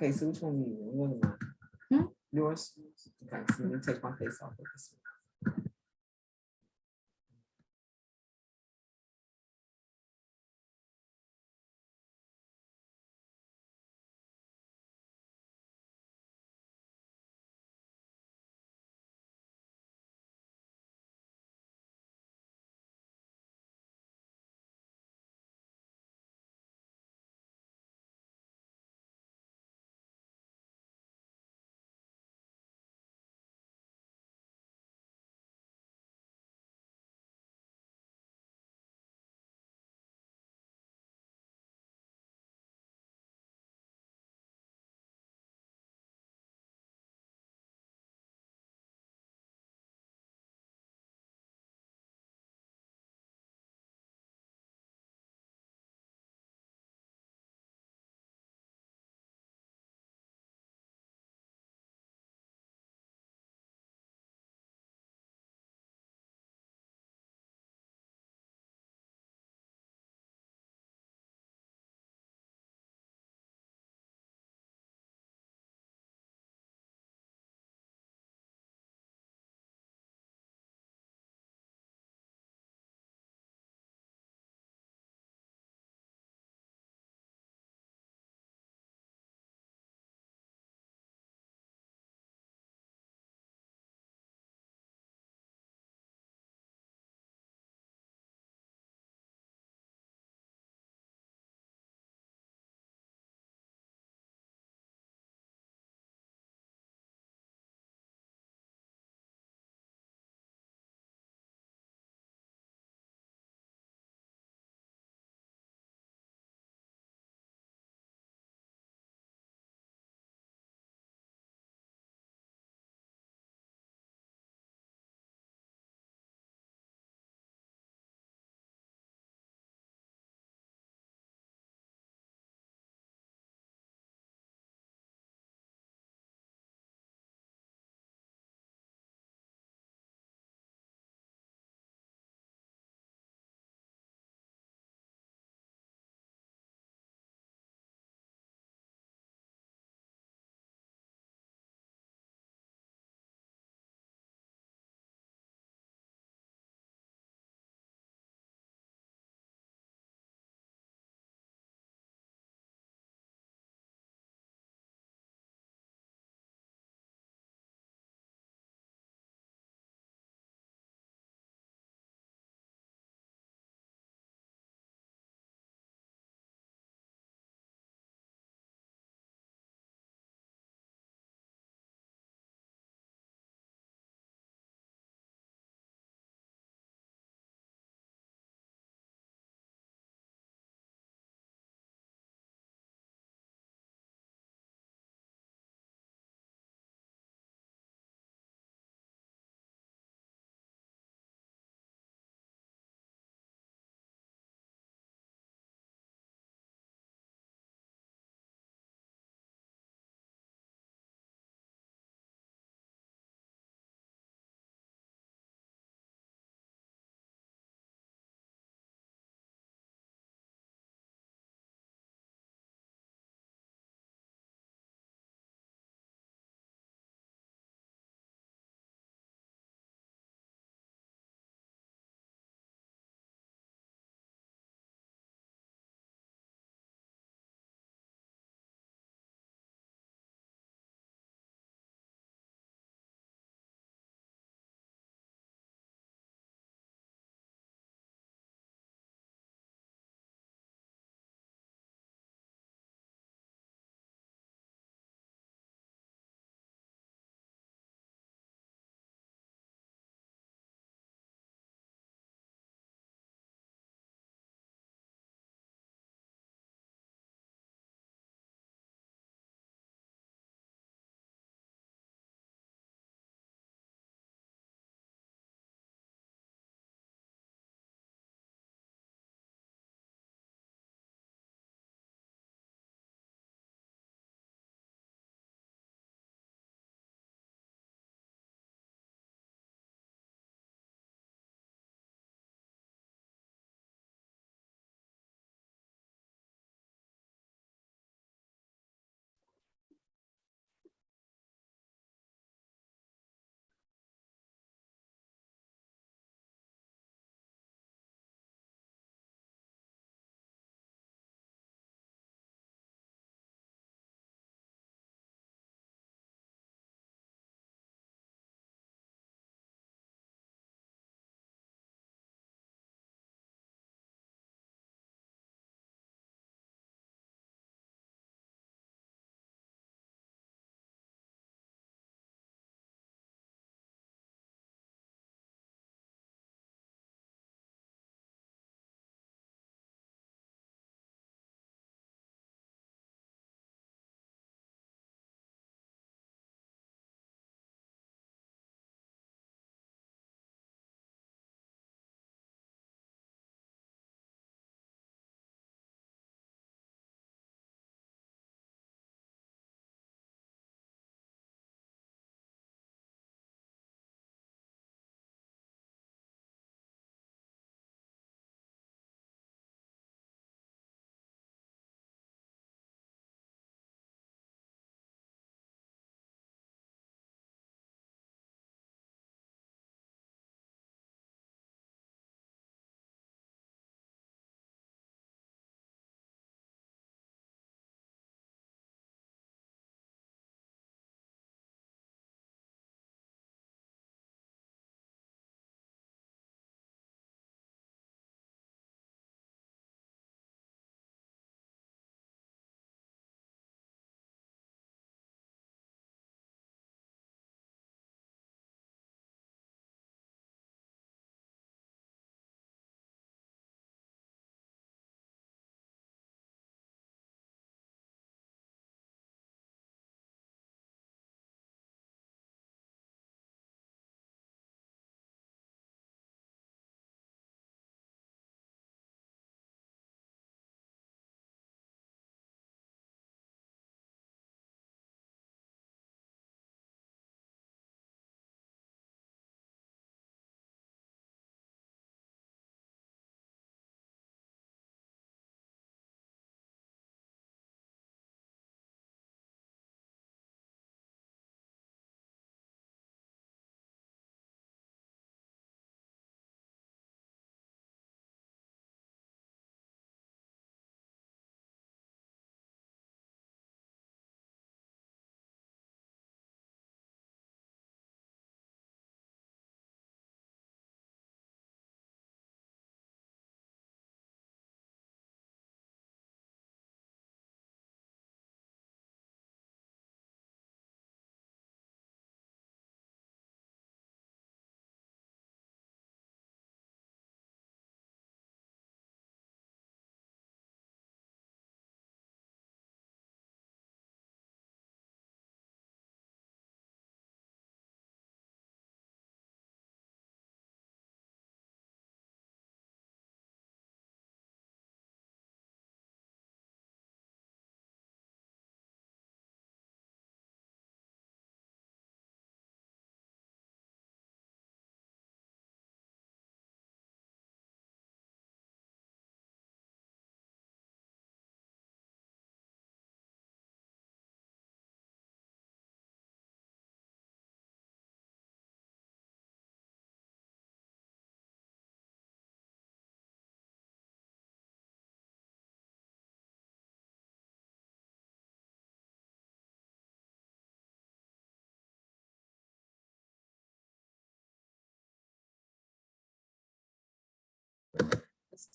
Okay, so which one do you want? One of mine. Yours? Okay, so let me take my face off of this one.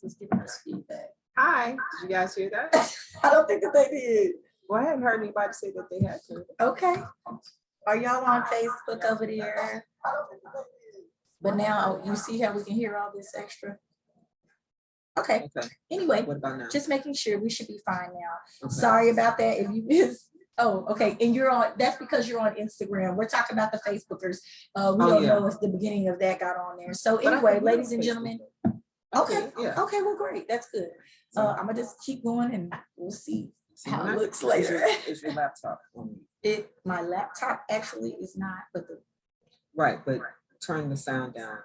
was giving us feedback. Hi, did you guys hear that? I don't think that they did. Well, I hadn't heard anybody say that they had to. Okay. Are y'all on Facebook over there? But now you see how we can hear all this extra? Okay. Anyway, What about now? just making sure we should be fine now. Okay. Sorry about that if you missed. Oh, okay. And you're on, that's because you're on Instagram. We're talking about the Facebookers. We don't know if the beginning of that got on there. So anyway, ladies and gentlemen. Okay. Yeah. Okay, well, great. That's good. I'm gonna just keep going and we'll see how it looks Is later. is your laptop on? My laptop actually is not, but the Right, but turn the sound down.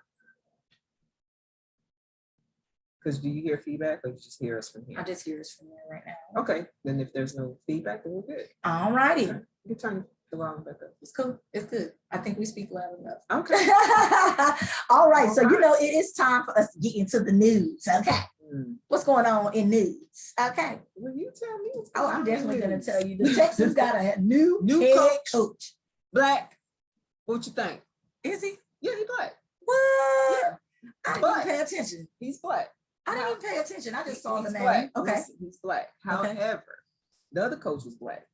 Because do you hear feedback or you just hear us from here? I just hear us from there right now. Okay, then if there's no feedback, then we're good. All righty. You can turn the volume back up. It's cool. It's good. I think we speak loud enough. Okay. All right. So, you know, it is time for us to get into the news. Okay. What's going on in news? Okay. Well, you tell me. Oh, I'm definitely going to tell you. The Texans got a new head coach. Black. What you think? Is he? Yeah, he's black. What? Yeah. I didn't even pay attention. He's black. I didn't even pay attention. I just saw the name. Black. Okay. He's black. However, the other coach was black.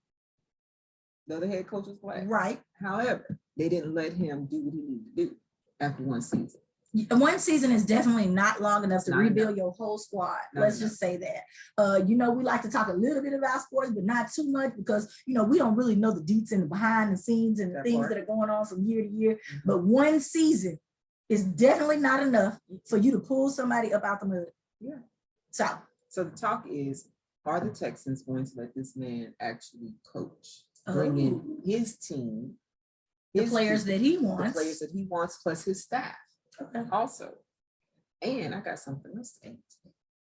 The other head coach was black. Right. However, they didn't let him do what he needed to do after one season. One season is definitely not long enough to rebuild your whole squad. Let's just say that. You know, we like to talk a little bit about sports, but not too much because, you know, we don't really know the deets and the behind the scenes and the things that are going on from year to year. But one season is definitely not enough for you to pull somebody up out the mud. Yeah. So the talk is, are the Texans going to let this man actually coach? Bring in his team, the players that he wants, plus his staff. Okay. Also, and I got something else to add.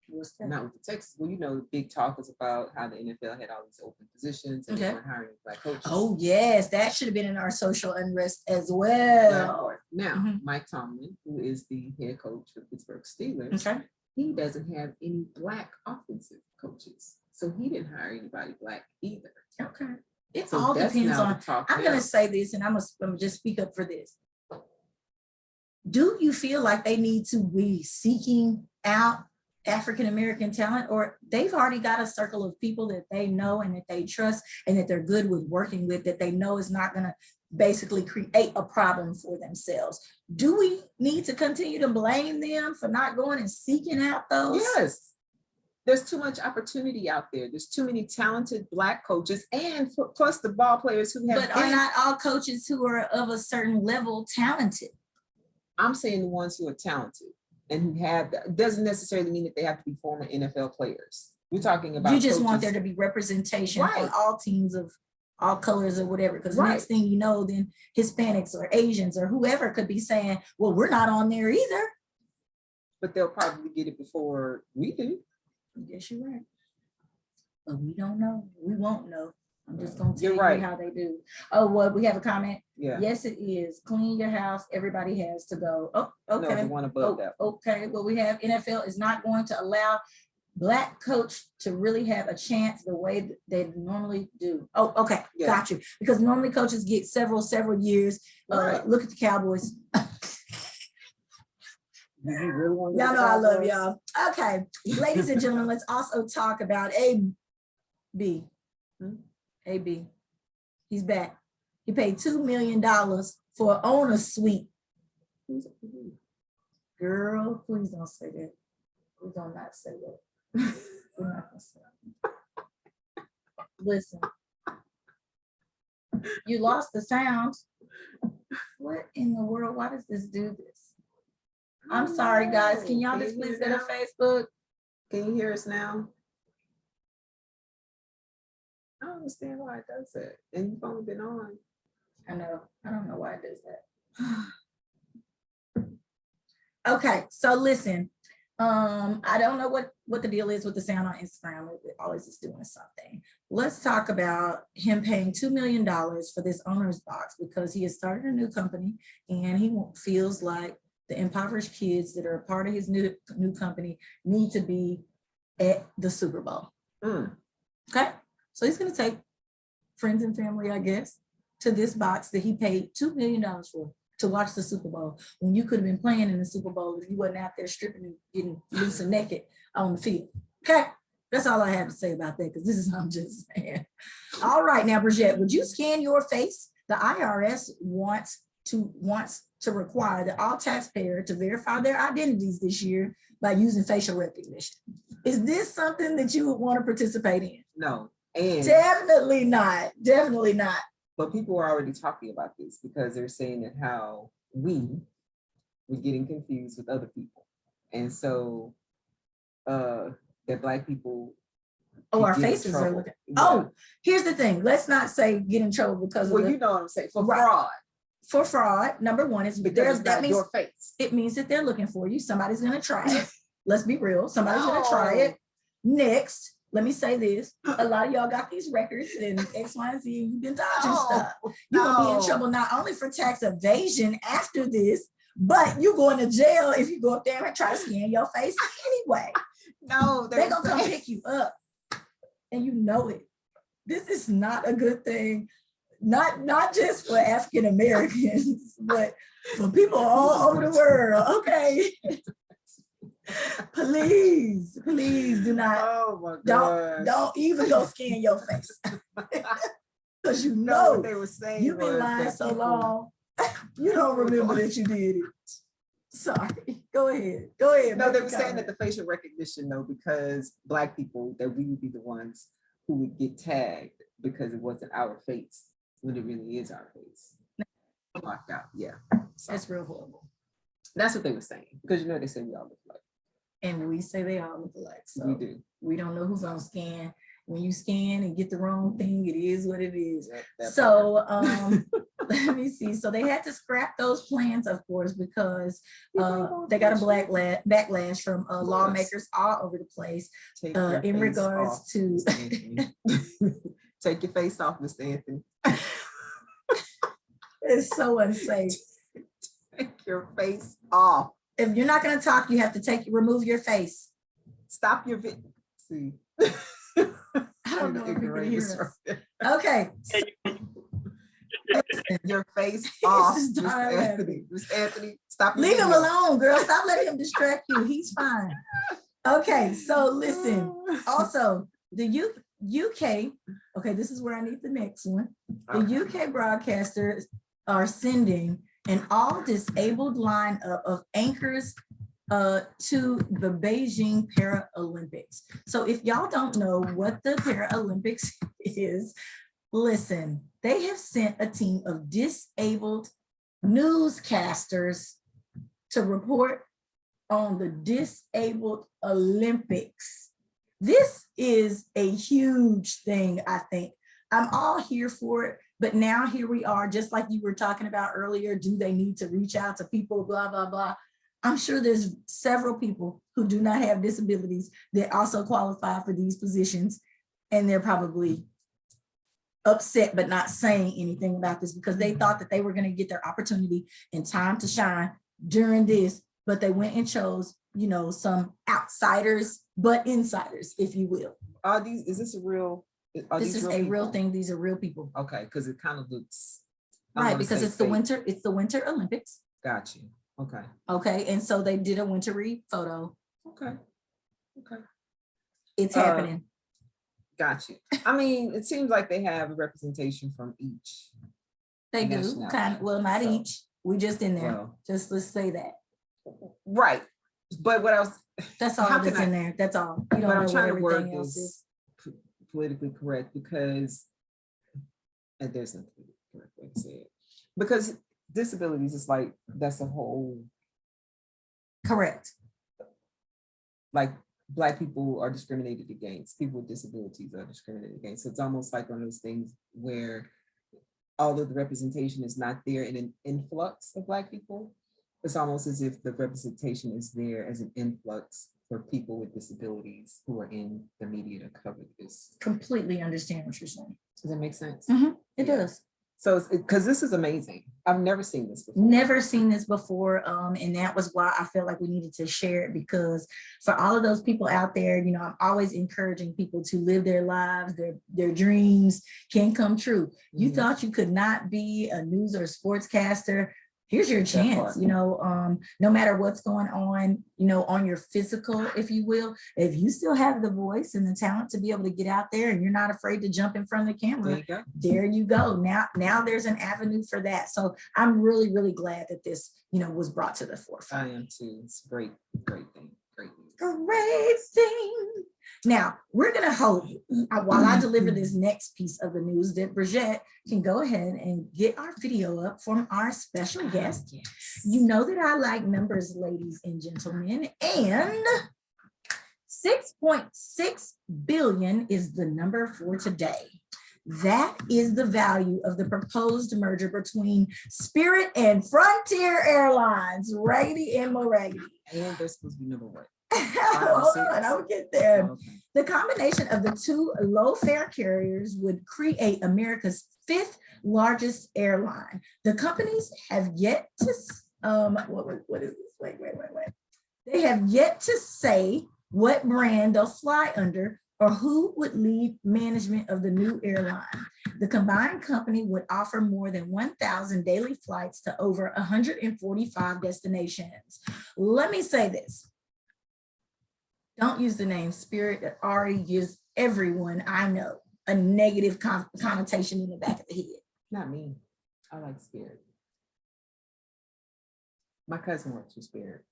What's that? Not with the Texans. Well, you know, the big talk is about how the NFL had all these open positions and they weren't hiring black coaches. Oh yes, that should have been in our social unrest as well. Now, Mike Tomlin, who is the head coach of the Pittsburgh Steelers, he doesn't have any black offensive coaches, so he didn't hire anybody black either. Okay. It all depends on, I'm going to say this and I'm going to just speak up for this. Do you feel like they need to be seeking out African-American talent, or they've already got a circle of people that they know and that they trust and that they're good with working with, that they know is not going to basically create a problem for themselves? Do we need to continue to blame them for not going and seeking out those? Yes. There's too much opportunity out there. There's too many talented black coaches and plus the ball players who have. But are not all coaches who are of a certain level talented? I'm saying the ones who are talented and who have, doesn't necessarily mean that they have to be former NFL players. We're talking about. You just want there to be representation on all teams of all colors or whatever. Because the next thing you know, then Hispanics or Asians or whoever could be saying, well, we're not on there either. But they'll probably get it before we do. I guess you're right. But we don't know. We won't know. I'm just going to tell you how they do. Oh, well, we have a comment. Yeah. Yes, it is. Clean your house. Everybody has to go. Oh, okay. No, the one above that. Okay. Well, we have NFL is not going to allow black coach to really have a chance the way that they normally do. Oh, okay. Yeah. Got you. Because normally coaches get several years. Look at the Cowboys. Y'all know I love y'all. Okay, ladies and gentlemen, let's also talk about AB. AB. He's back. He paid $2 million for an owner suite. Girl, please don't say that. We're gonna not say that. We're not gonna say that. Listen. You lost the sound. What in the world? Why does this do this? I'm sorry, guys. Can y'all just please go to Facebook? Can you hear us now? I don't understand why it does that. And you've only been on. I know. I don't know why it does that. Okay, so listen. I don't know what the deal is with the sound on Instagram. It always is doing something. Let's talk about him paying $2 million for this owner's box because he has started a new company and he feels like the impoverished kids that are a part of his new company need to be at the Super Bowl. Okay, so he's going to take friends and family, I guess, to this box that he paid $2 million for. to watch the Super Bowl when you could have been playing in the Super Bowl if you wasn't out there stripping and getting loose and naked on the field. Okay, that's all I have to say about that, because this is, I'm just saying. All right, now, Bridgett, would you scan your face? The IRS wants to require that all taxpayers to verify their identities this year by using facial recognition. Is this something that you would want to participate in? No. And definitely not. Definitely not. But people are already talking about this because they're saying that how we're getting confused with other people. And so that Black people. Oh, our faces are looking. Yeah. Oh, here's the thing. Let's not say get in trouble because you know what I'm saying, for fraud. For fraud, number one is because that means your face. It means that they're looking for you. Somebody's gonna try it. Let's be real. Somebody's gonna try it. Next, let me say this. A lot of y'all got these records and X, Y, and Z, and you've been dodging stuff. You're gonna be in trouble not only for tax evasion after this, but you're going to jail if you go up there and try to scan your face anyway. No, they're gonna come pick you up. And you know it. This is not a good thing. Not just for African Americans, but for people all over the world. Okay. Please do not. Oh my God. Don't even go scan your face. Because you know what they were saying. You've been lying so long. You don't remember that you did it. Sorry. Go ahead. No, they were saying that the facial recognition, though, because Black people, that we would be the ones who would get tagged because it wasn't our face when it really is our face. Locked out. Yeah. So, that's real horrible. That's what they were saying. Because they say we all look alike. And we say they all look alike. So we do. We don't know who's on scan. When you scan and get the wrong thing, it is what it is. So let me see. So they had to scrap those plans, of course, because they got a backlash from lawmakers all over the place in regards to. Take your face off, Mr. Anthony. It's so unsafe. Take your face off. If you're not going to talk, you have to remove your face. Stop your video. See. I don't know if you can hear us. Okay. Your face off, Mr. Anthony. Mr. Anthony, stop. Leave him alone, girl. Stop letting him distract you. He's fine. Okay, so listen. Also, the UK. Okay, this is where I need the next one. The UK broadcasters are sending an all-disabled lineup of anchors to the Beijing Paralympics. So if y'all don't know what the Paralympics is, listen, they have sent a team of disabled newscasters to report on the disabled Olympics. This is a huge thing, I think. I'm all here for it, but now here we are, just like you were talking about earlier, do they need to reach out to people, blah, blah, blah. I'm sure there's several people who do not have disabilities that also qualify for these positions, and they're probably upset but not saying anything about this because they thought that they were going to get their opportunity and time to shine during this, but they went and chose, some outsiders, but insiders, if you will. Is this a real? This is a real thing. These are real people. Okay, because it kind of looks right because it's the winter. It's the Winter Olympics. Got you. Okay. Okay, and so they did a wintry photo. Okay. It's happening. Got you. I mean, it seems like they have a representation from each. They do. Not each. We just in there. Well, just let's say that. Right. But what else? That's all that's in there. That's all. You don't know what everything else is. Politically correct because there's no correct way to say it. Because disabilities is like, that's a whole. Correct. Like Black people are discriminated against, people with disabilities are discriminated against. So it's almost like one of those things where although the representation is not there in an influx of Black people, it's almost as if the representation is there as an influx for people with disabilities who are in the media to cover this. Completely understand what you're saying. Does that make sense? Mm-hmm. It does. So, because this is amazing. I've never seen this before. Never seen this before. And that was why I felt like we needed to share it, because for all of those people out there, I'm always encouraging people to live their lives, their dreams can come true. You thought you could not be a news or sportscaster. here's your chance, no matter what's going on, on your physical, if you will, if you still have the voice and the talent to be able to get out there and you're not afraid to jump in front of the camera, there you go. Now there's an avenue for that. So I'm really, really glad that this, was brought to the forefront. I am too. It's great thing. Great thing. Now we're gonna hope while I deliver this next piece of the news that Bridgett can go ahead and get our video up from our special guest. Yes. You know that I like numbers, ladies and gentlemen, and 6.6 billion is the number for today. That is the value of the proposed merger between Spirit and Frontier Airlines, Raggedy and Mo Raggedy. And they're supposed to be number one. Hold on, I'll get there. Okay. The combination of the two low-fare carriers would create America's 5th largest airline. The companies have yet to, what is this? Wait. They have yet to say what brand they'll fly under or who would lead management of the new airline. The combined company would offer more than 1,000 daily flights to over 145 destinations. Let me say this. Don't use the name Spirit. That already gives everyone I know a negative connotation in the back of the head. Not me. I like Spirit. My cousin works for Spirit.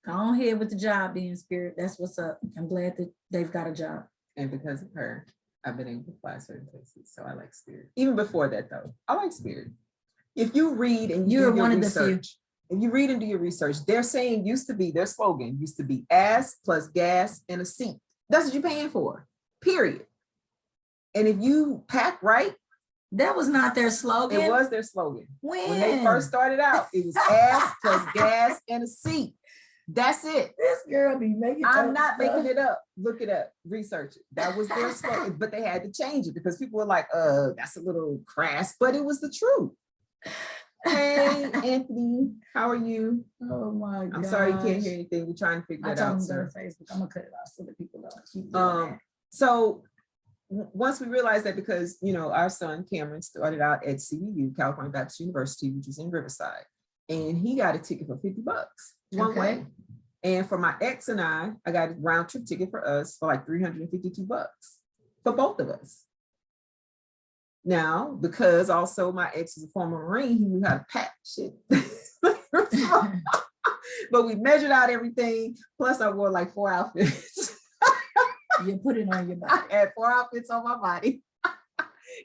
Go on ahead with the job being Spirit. That's what's up. I'm glad that they've got a job. And because of her, I've been able to fly certain places. So I like Spirit. Even before that though, I like Spirit. If you read and you're one of the few. If you read and do your research, they're saying their slogan used to be ass plus gas and a seat. That's what you're paying for, period. And if you pack right. That was not their slogan. It was their slogan. When they first started out, it was ass plus gas and a seat. That's it. This girl be making I'm not making it up. Look it up, research it. That was their slogan, but they had to change it because people were like, that's a little crass, but it was the truth. Hey, Anthony, how are you? Oh my God. I'm sorry you can't hear anything. We're trying to figure that out. I'm going to Facebook. I'm gonna cut it off so that people don't keep doing that. So once we realized that, because our son Cameron started out at CBU, California Baptist University, which is in Riverside, and he got a ticket for $50 one way. And for my ex and I got a round trip ticket for us for like $352 for both of us. Now, because also my ex is a former Marine, he knew how to pack shit. But we measured out everything. Plus I wore like 4 outfits. You put it on your body. I had 4 outfits on my body.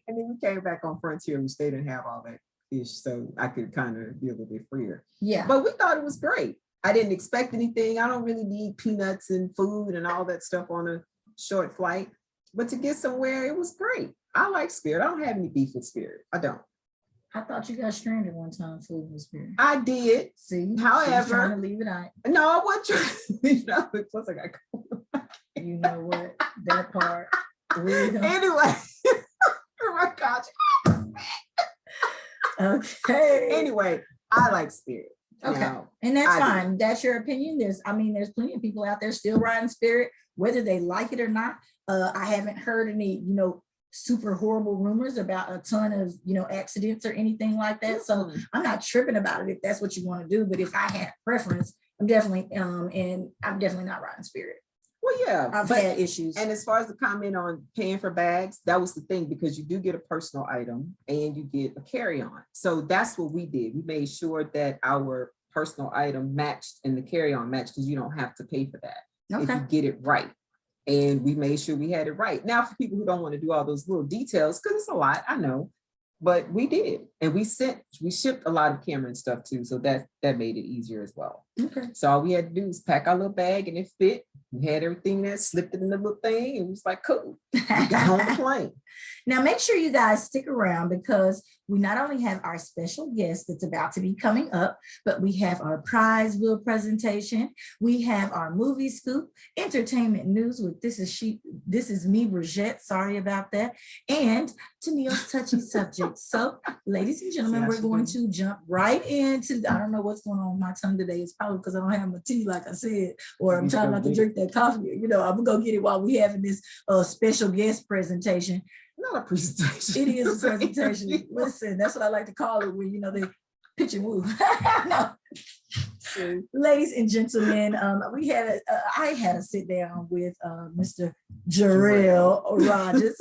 And then we came back on Frontier, which they didn't have all that ish. So I could kind of be a little bit freer. Yeah. But we thought it was great. I didn't expect anything. I don't really need peanuts and food and all that stuff on a short flight. But to get somewhere, it was great. I like Spirit. I don't have any beef with Spirit. I don't. I thought you got stranded one time, food with Spirit. I did. See, however, trying to leave it out. No, I wasn't trying to leave it out. Plus, I got you know what? That part. Anyway, oh my gosh. Okay. Anyway, I like Spirit. Okay, and that's fine. That's your opinion. There's plenty of people out there still riding Spirit, whether they like it or not. I haven't heard any, super horrible rumors about a ton of, accidents or anything like that. So I'm not tripping about it if that's what you want to do. But if I had preference, I'm definitely, and I'm definitely not riding Spirit. Well, yeah, I've had issues. And as far as the comment on paying for bags, that was the thing, because you do get a personal item and you get a carry-on. So that's what we did. We made sure that our personal item matched and the carry-on matched, because you don't have to pay for that if you get it right. And we made sure we had it right. Now, for people who don't want to do all those little details, because it's a lot, I know, but we did. And we shipped a lot of Cameron stuff too. So that made it easier as well. Okay. So all we had to do was pack our little bag and it fit. We had everything there, slipped it in the little thing. It was like, cool. We got on the plane. Now, make sure you guys stick around, because we not only have our special guest that's about to be coming up, but we have our prize wheel presentation. We have our movie scoop, entertainment news with this is me, Bridgett, sorry about that, and Tennille's touchy subject. So, ladies and gentlemen, we're going to jump right into, I don't know what's going on with my tongue today. It's probably because I don't have my tea, like I said, or I'm trying not to drink that coffee. I'm gonna go get it while we having this special guest presentation. Not a presentation. It is a presentation. Listen, that's what I like to call it, when Pitch and woo. No. Ladies and gentlemen, I had a sit down with Mr. Jarrell Rogers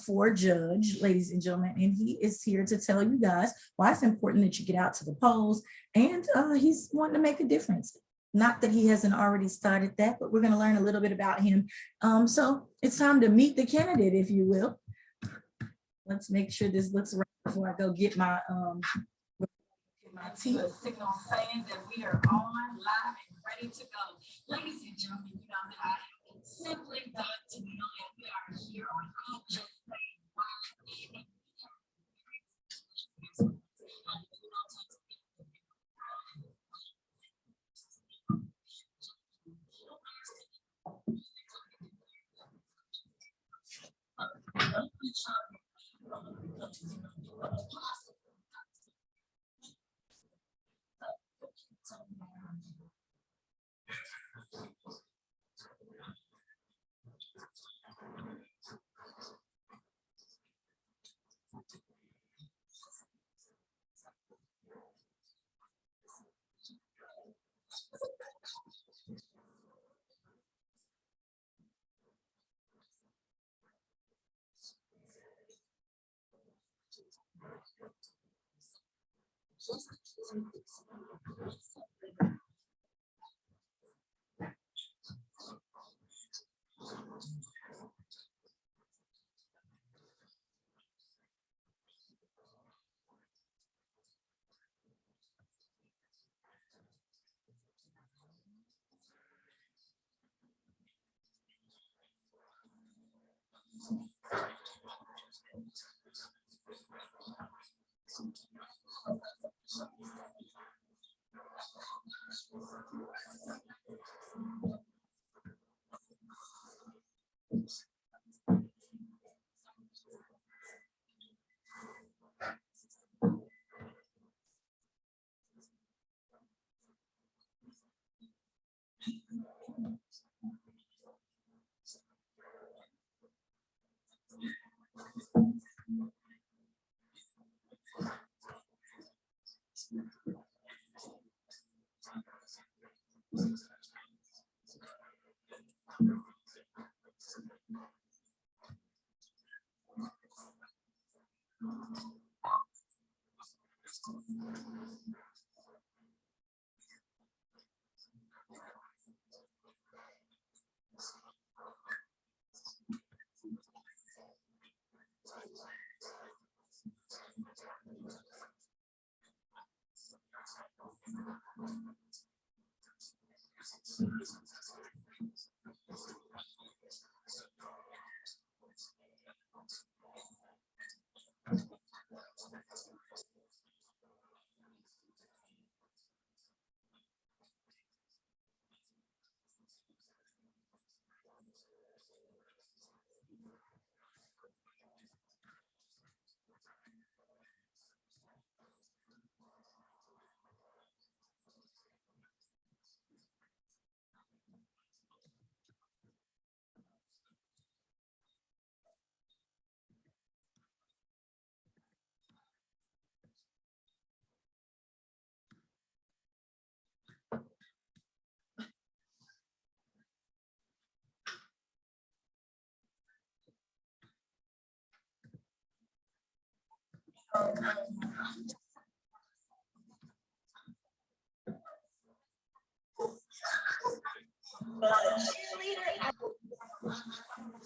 for judge, ladies and gentlemen, and he is here to tell you guys why it's important that you get out to the polls, and he's wanting to make a difference. Not that he hasn't already started that, but we're going to learn a little bit about him. So it's time to meet the candidate, if you will. Let's make sure this looks right before I go get my signal saying that we are on live and ready to go. Ladies and gentlemen, you know that I am Simply.Tennille, and we are here on Just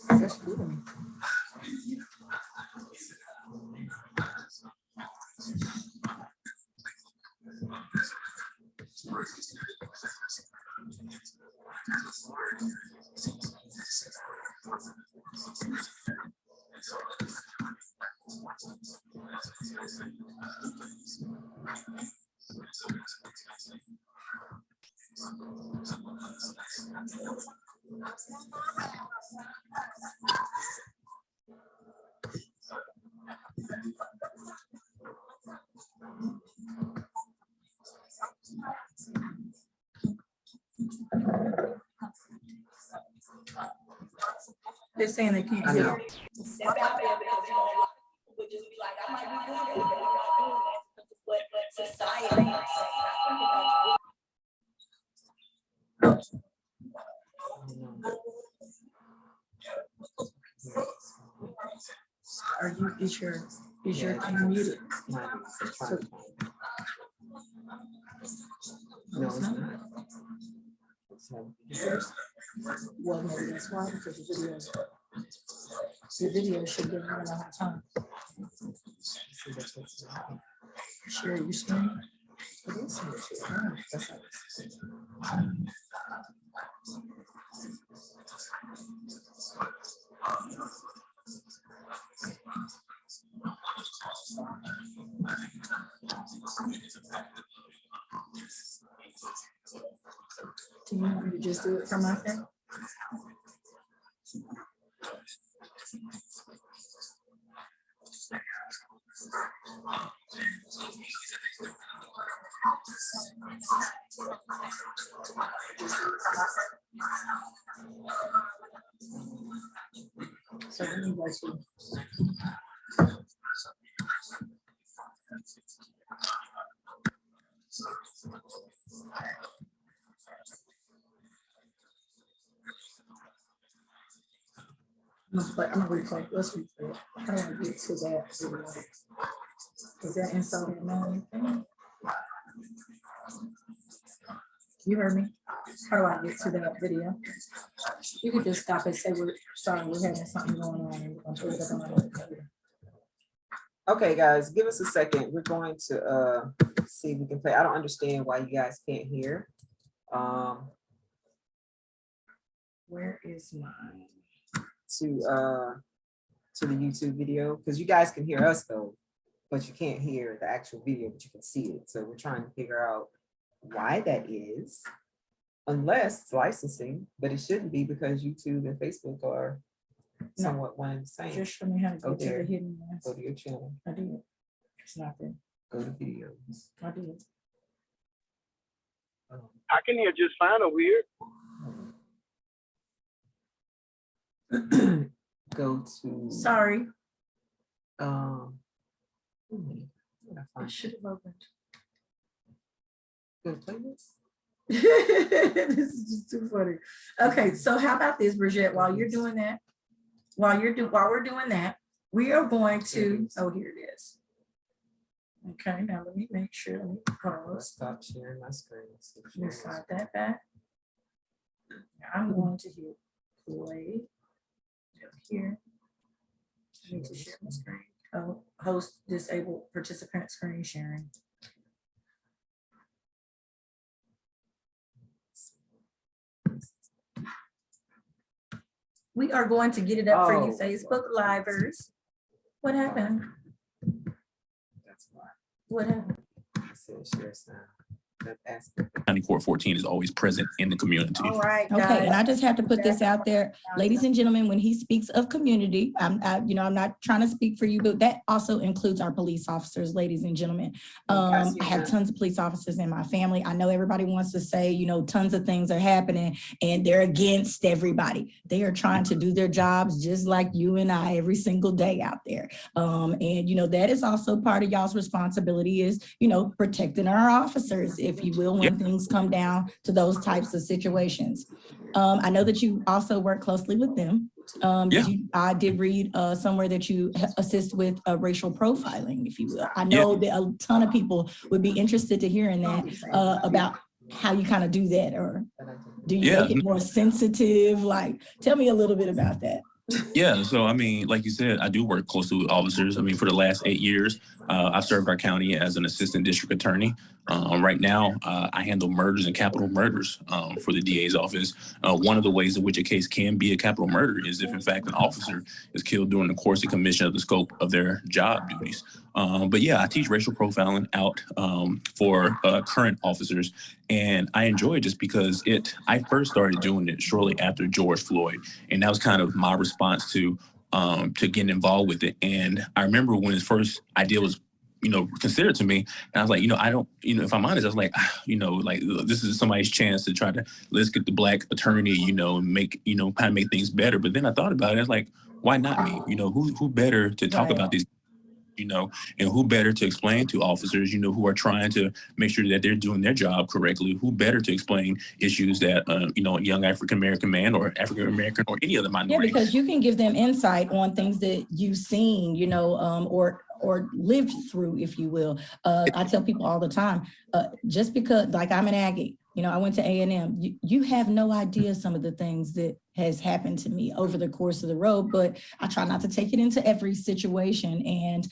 That's cool. They're saying they can't hear. Step out there because you know, would just be like, I might be doing it, but I'm not doing that. But Are you, is your thing muted? So, No, it's not. well, maybe that's why, because the video should be running all the time. Share your screen. It is. Oh, that's not- Do you want me to just do it from out there? So let me go to. I'm gonna replay. Let's replay it. I don't want to get to that video. Is that inside that man? You heard me? How do I get to that video? You could just stop and say we're sorry, we're having something going on and we're gonna put it up on the computer. Okay, guys, give us a second. We're going to see if we can play. I don't understand why you guys can't hear. Where is mine? To the YouTube video, because you guys can hear us though, but you can't hear the actual video, but you can see it. So we're trying to figure out why that is, unless it's licensing, but it shouldn't be because YouTube and Facebook are somewhat one and the same. Just show me how to go to the hidden ones. Go to your channel. I did. It's not there. Go to videos. I did. I can hear just fine over here. Go to Sorry. I I should have opened. Go to playlist. This is just too funny. Okay, so how about this, Bridgett? While you're doing that, while we're doing that, we are going to. Oh, here it is. Okay, now let me make sure. Let me pause. Stop sharing my screen. Let me slide that back. Now I'm going to hit play. Here. I need to share my screen. Oh, host disabled participant screen sharing. We are going to get it up for you, Facebook Livers. What happened? That's why. What happened? I said share sound. County Court 14 is always present in the community. All right, guys. Okay, and I just have to put this out there, ladies and gentlemen, when he speaks of community, I'm not trying to speak for you, but that also includes our police officers, ladies and gentlemen. I have tons of police officers in my family. I know everybody wants to say, tons of things are happening and they're against everybody. They are trying to do their jobs just like you and I every single day out there. And that is also part of y'all's responsibility is, protecting our officers, if you will, when things come down to those types of situations. I know that you also work closely with them. I did read somewhere that you assist with racial profiling, if you will. I know that a ton of people would be interested to hearing that about how you kind of do that, or do you make it more sensitive? Like, tell me a little bit about that. Yeah, so I mean, like you said, I do work closely with officers. I mean, for the last 8 years, I've served our county as an assistant district attorney. Right now, I handle murders and capital murders for the DA's office. One of the ways in which a case can be a capital murder is if, in fact, an officer is killed during the course of commission of the scope of their job duties. But yeah, I teach racial profiling out for current officers, and I enjoy it just because I first started doing it shortly after George Floyd, and that was kind of my response to getting involved with it. And I remember when his first idea was considered to me, and I was like, I don't, if I'm honest, I was like, like this is somebody's chance to try to, let's get the Black attorney, and make, kind of make things better. But then I thought about it, I was like, why not me? Who better to talk about these you know, and who better to explain to officers, you know, who are trying to make sure that they're doing their job correctly, who better to explain issues that, you know, a young African-American man or African-American or any other minority. Yeah, because you can give them insight on things that you've seen, you know, or lived through, if you will. I tell people all the time, just because, like, I'm an Aggie, you know, I went to A&M, you have no idea some of the things that has happened to me over the course of the road, but I try not to take it into every situation. And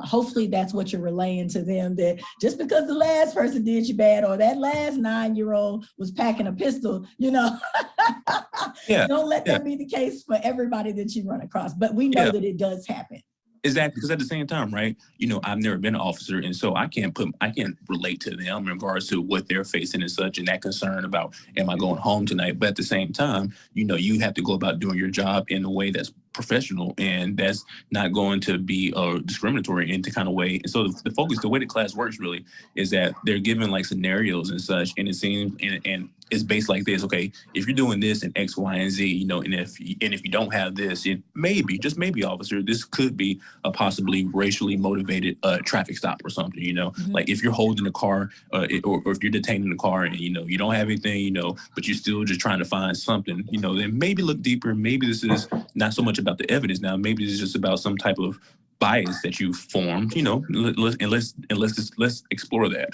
hopefully that's what you're relaying to them, that just because the last person did you bad or that last 9-year-old was packing a pistol, you know, don't let that be the case for everybody that you run across. But we know that it does happen. Exactly, because at the same time, right, you know, I've never been an officer, and so I can't relate to them in regards to what they're facing and such, and that concern about, am I going home tonight? But at the same time, you know, you have to go about doing your job in a way that's professional, and that's not going to be discriminatory in any kind of way. And so the focus, the way the class works really is that they're given like scenarios and such, and it seems, and it's based like this. Okay, if you're doing this in X, Y, and Z, you know, and if you don't have this, it maybe, just maybe, officer, this could be a possibly racially motivated traffic stop or something. You know, like if you're holding a car or if you're detaining the car and you know you don't have anything, you know, but you're still just trying to find something, you know, then maybe look deeper. Maybe this is not so much about the evidence now. Maybe it's just about some type of bias that you formed. You know, let's explore that.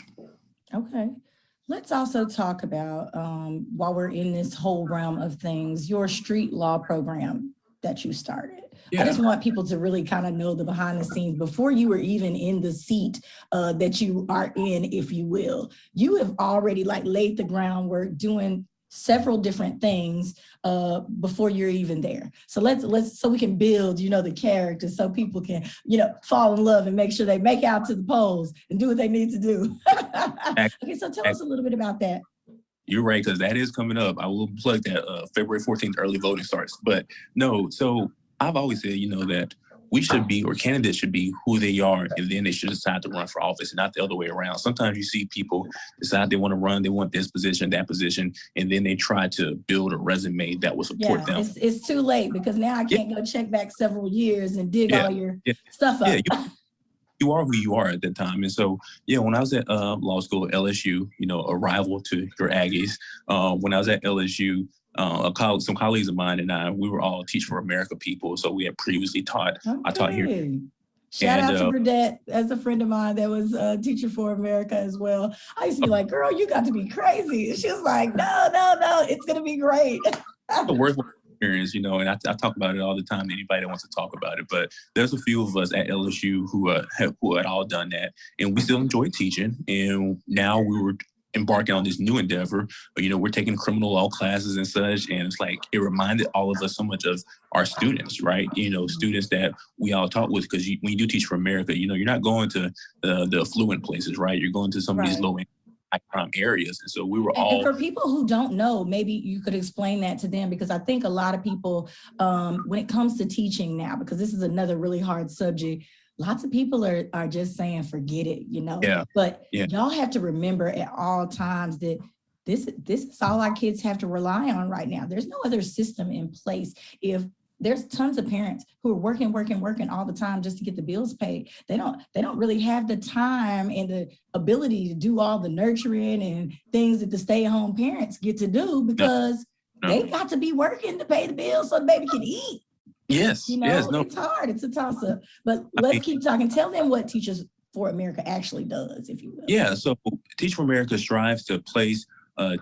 Okay. Let's also talk about, while we're in this whole realm of things, your street law program that you started. I just want people to really kind of know the behind the scenes before you were even in the seat that you are in, if you will. You have already like laid the groundwork doing several different things before you're even there. So let's so we can build, you know, the character so people can, you know, fall in love and make sure they make out to the polls and do what they need to do. Okay, so tell us a little bit about that. You're right, because that is coming up. I will plug that February 14th, early voting starts. But no, so I've always said, you know, that we should be, or candidates should be who they are, and then they should decide to run for office, and not the other way around. Sometimes you see people decide they want to run, they want this position, that position, and then they try to build a resume that will support them. It's too late, because now I can't go check back several years and dig all your stuff up. You are who you are at that time. And so, when I was at law school at LSU, you know, a rival to your Aggies, when I was at LSU, some colleagues of mine and I, we were all Teach for America people. So we had previously taught. Okay. I taught here. Shout out to Bridgett, as a friend of mine that was a Teacher for America as well. I used to be like, girl, you got to be crazy. And she was like, no, it's going to be great. The worst experience, you know, and I talk about it all the time to anybody that wants to talk about it. But there's a few of us at LSU who had all done that, and we still enjoy teaching. And now we were embarking on this new endeavor. You know, we're taking criminal law classes and such, and it's like it reminded all of us so much of our students, right? You know, students that we all talk with, because when you do Teach for America, you know, you're not going to the affluent places, right? You're going to some of these low crime areas. And so we were all. And for people who don't know, maybe you could explain that to them, because I think a lot of people, when it comes to teaching now, because this is another really hard subject, lots of people are just saying, forget it, you know. But y'all have to remember at all times that this is all our kids have to rely on right now. There's no other system in place. If there's tons of parents who are working all the time just to get the bills paid. They don't really have the time and the ability to do all the nurturing and things that the stay-at-home parents get to do, because they got to be working to pay the bills so the baby can eat. Yes. You know, it's hard. It's a toss-up. But let's keep talking. Tell them what Teachers for America actually does, if you will. Yeah. So Teach for America strives to place,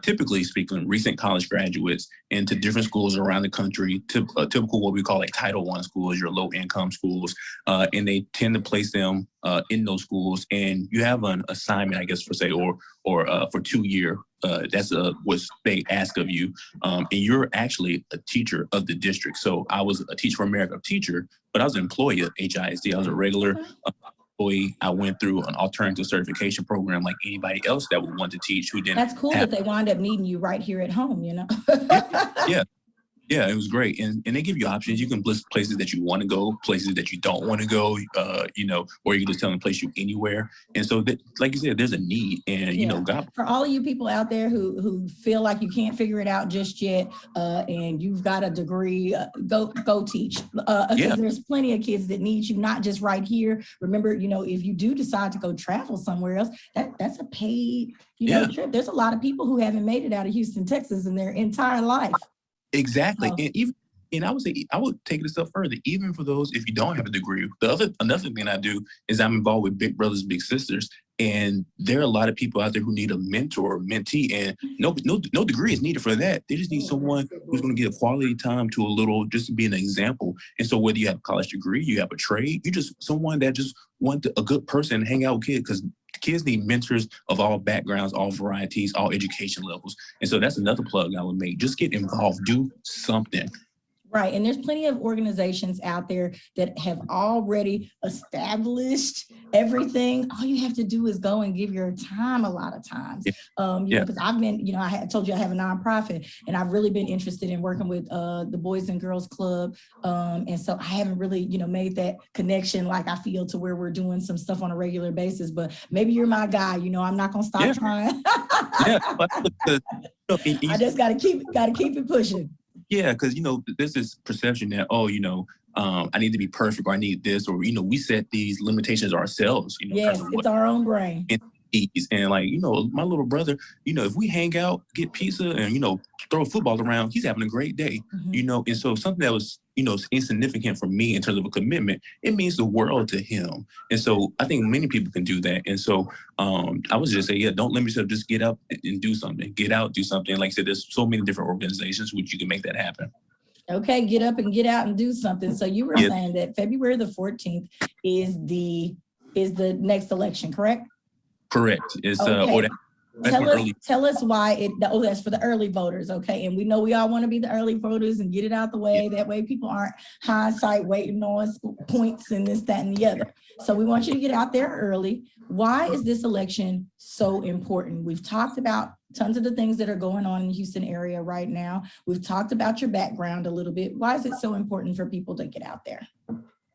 typically speaking, recent college graduates into different schools around the country, typical what we call like Title I schools, your low-income schools, and they tend to place them in those schools. And you have an assignment, I guess, for say, or for 2 year. That's what they ask of you, and you're actually a teacher of the district. So I was a Teach for America teacher, but I was an employee of HISD. I was a regular employee. I went through an alternative certification program like anybody else that would want to teach who didn't. That's cool that they wind up needing you right here at home, you know? Yeah, it was great. And they give you options. You can list places that you want to go, places that you don't want to go, or you can just tell them to place you anywhere. And so, like you said, there's a need. And, God. For all of you people out there who feel like you can't figure it out just yet, and you've got a degree, go teach. Because there's plenty of kids that need you, not just right here. Remember, if you do decide to go travel somewhere else, that's a paid, trip. There's a lot of people who haven't made it out of Houston, Texas in their entire life. Exactly. And I would say, I would take it a step further, even for those, if you don't have a degree. Another thing I do is I'm involved with Big Brothers, Big Sisters. And there are a lot of people out there who need a mentor or mentee, and no degree is needed for that. They just need someone who's going to give quality time to just to be an example. And so whether you have a college degree, you have a trade, you just someone that just want a good person to hang out with kids, because kids need mentors of all backgrounds, all varieties, all education levels. And so that's another plug I would make. Just get involved, do something. Right. And there's plenty of organizations out there that have already established everything. All you have to do is go and give your time a lot of times. Because I've been, I had told you I have a nonprofit, and I've really been interested in working with the Boys and Girls Club. And so I haven't really, made that connection like I feel to where we're doing some stuff on a regular basis. But maybe you're my guy. I'm not going to stop trying. I just got to keep it pushing. Yeah, because, there's this perception that, I need to be perfect, or I need this, or, we set these limitations ourselves. Yes, it's our own brain. And like, my little brother, if we hang out, get pizza and, throw a football around, he's having a great day, and so something that was, insignificant for me in terms of a commitment, it means the world to him. And so I think many people can do that. And so I was just say, don't limit yourself, just get up and do something, get out, do something. Like I said, there's so many different organizations which you can make that happen. Okay, get up and get out and do something. So you were saying that February the 14th is the next election, correct? Correct. It's okay. Tell us why that's for the early voters, okay? And we know we all want to be the early voters and get it out the way. That way people aren't hindsight waiting on points and this, that, and the other. So we want you to get out there early. Why is this election so important? We've talked about tons of the things that are going on in the Houston area right now. We've talked about your background a little bit. Why is it so important for people to get out there?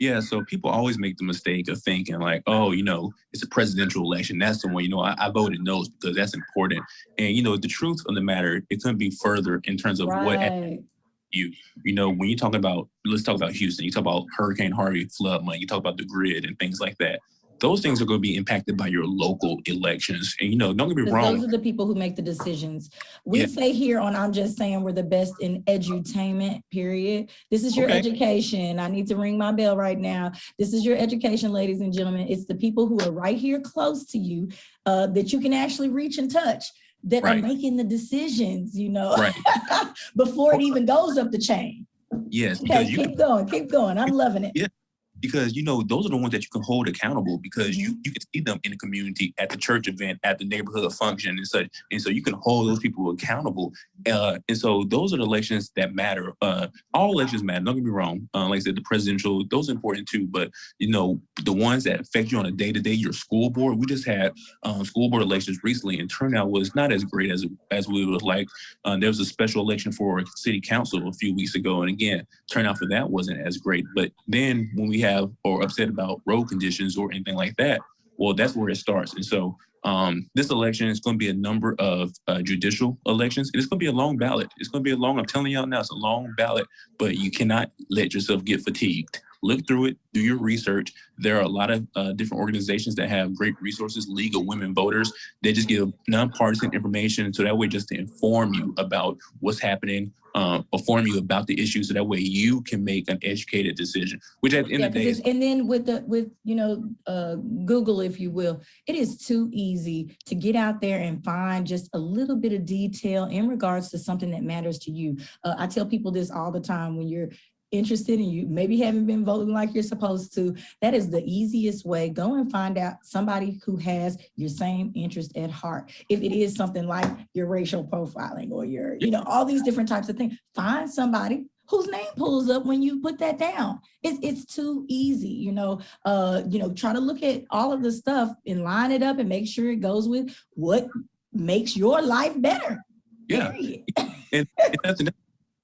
Yeah, so people always make the mistake of thinking like, it's a presidential election. That's the one, I voted no because that's important. And, the truth of the matter, it couldn't be further in terms of what when you talk about, let's talk about Houston, you talk about Hurricane Harvey flood money, you talk about the grid and things like that. Those things are going to be impacted by your local elections. And, don't get me wrong. Those are the people who make the decisions. We say here on I'm Just Saying we're the best in edutainment, period. This is your education. I need to ring my bell right now. This is your education, ladies and gentlemen. It's the people who are right here close to you that you can actually reach and touch that are making the decisions, before it even goes up the chain. Yes. Okay, keep going. I'm loving it. Yeah. Because, those are the ones that you can hold accountable, because you can see them in the community, at the church event, at the neighborhood function and such. And so you can hold those people accountable. And so those are the elections that matter. All elections matter. Don't get me wrong. Like I said, the presidential, those are important too. But, the ones that affect you on a day-to-day, your school board, we just had school board elections recently, and turnout was not as great as we would like. There was a special election for city council a few weeks ago. And again, turnout for that wasn't as great. But then when we have or upset about road conditions or anything like that, well, that's where it starts. And so this election is going to be a number of judicial elections. It's going to be a long ballot. I'm telling y'all now, it's a long ballot, but you cannot let yourself get fatigued. Look through it, do your research. There are a lot of different organizations that have great resources, League of Women Voters. They just give nonpartisan information, so that way just to inform you about what's happening, inform you about the issues, so that way you can make an educated decision, which at the end of the day and then with Google, if you will, it is too easy to get out there and find just a little bit of detail in regards to something that matters to you. I tell people this all the time: when you're interested and you maybe haven't been voting like you're supposed to, that is the easiest way. Go and find out somebody who has your same interest at heart. If it is something like your racial profiling or your, all these different types of things, find somebody whose name pulls up when you put that down. It's too easy, try to look at all of the stuff and line it up and make sure it goes with what makes your life better. Yeah. And that's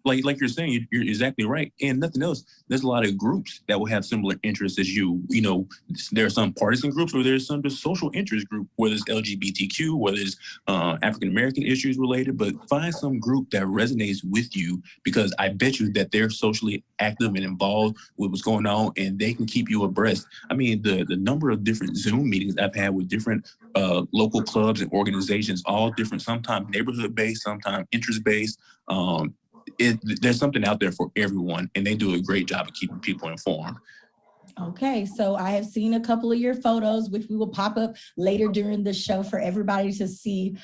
like you're saying, you're exactly right. And nothing else, there's a lot of groups that will have similar interests as you. You know, there are some partisan groups, or there's some just social interest group, whether it's LGBTQ, whether it's African-American issues related, but find some group that resonates with you, because I bet you that they're socially active and involved with what's going on, and they can keep you abreast. I mean, the number of different Zoom meetings I've had with different local clubs and organizations, all different, sometimes neighborhood-based, sometimes interest-based. There's something out there for everyone, and they do a great job of keeping people informed. Okay, so I have seen a couple of your photos, which we will pop up later during the show for everybody to see.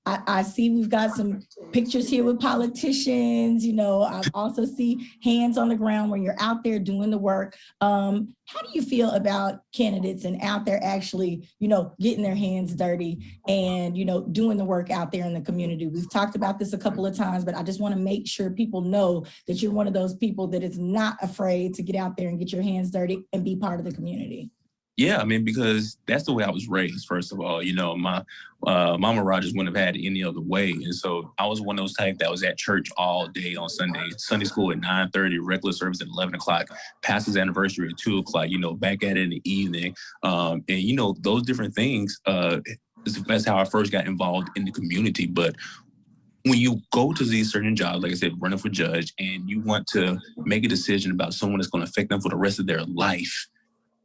I see we've got some pictures here with politicians. You know, I also see hands on the ground when you're out there doing the work. How do you feel about candidates and out there actually, you know, getting their hands dirty and, you know, doing the work out there in the community? We've talked about this a couple of times, but I just want to make sure people know that you're one of those people that is not afraid to get out there and get your hands dirty and be part of the community. Yeah, I mean, because that's the way I was raised, first of all. You know, my Mama Rogers wouldn't have had it any other way. And so I was one of those type that was at church all day on Sunday, Sunday school at 9:30, regular service at 11 o'clock, pastor's anniversary at 2 o'clock, you know, back at it in the evening. And, you know, those different things, that's how I first got involved in the community. But when you go to these certain jobs, like I said, running for judge, and you want to make a decision about someone that's going to affect them for the rest of their life,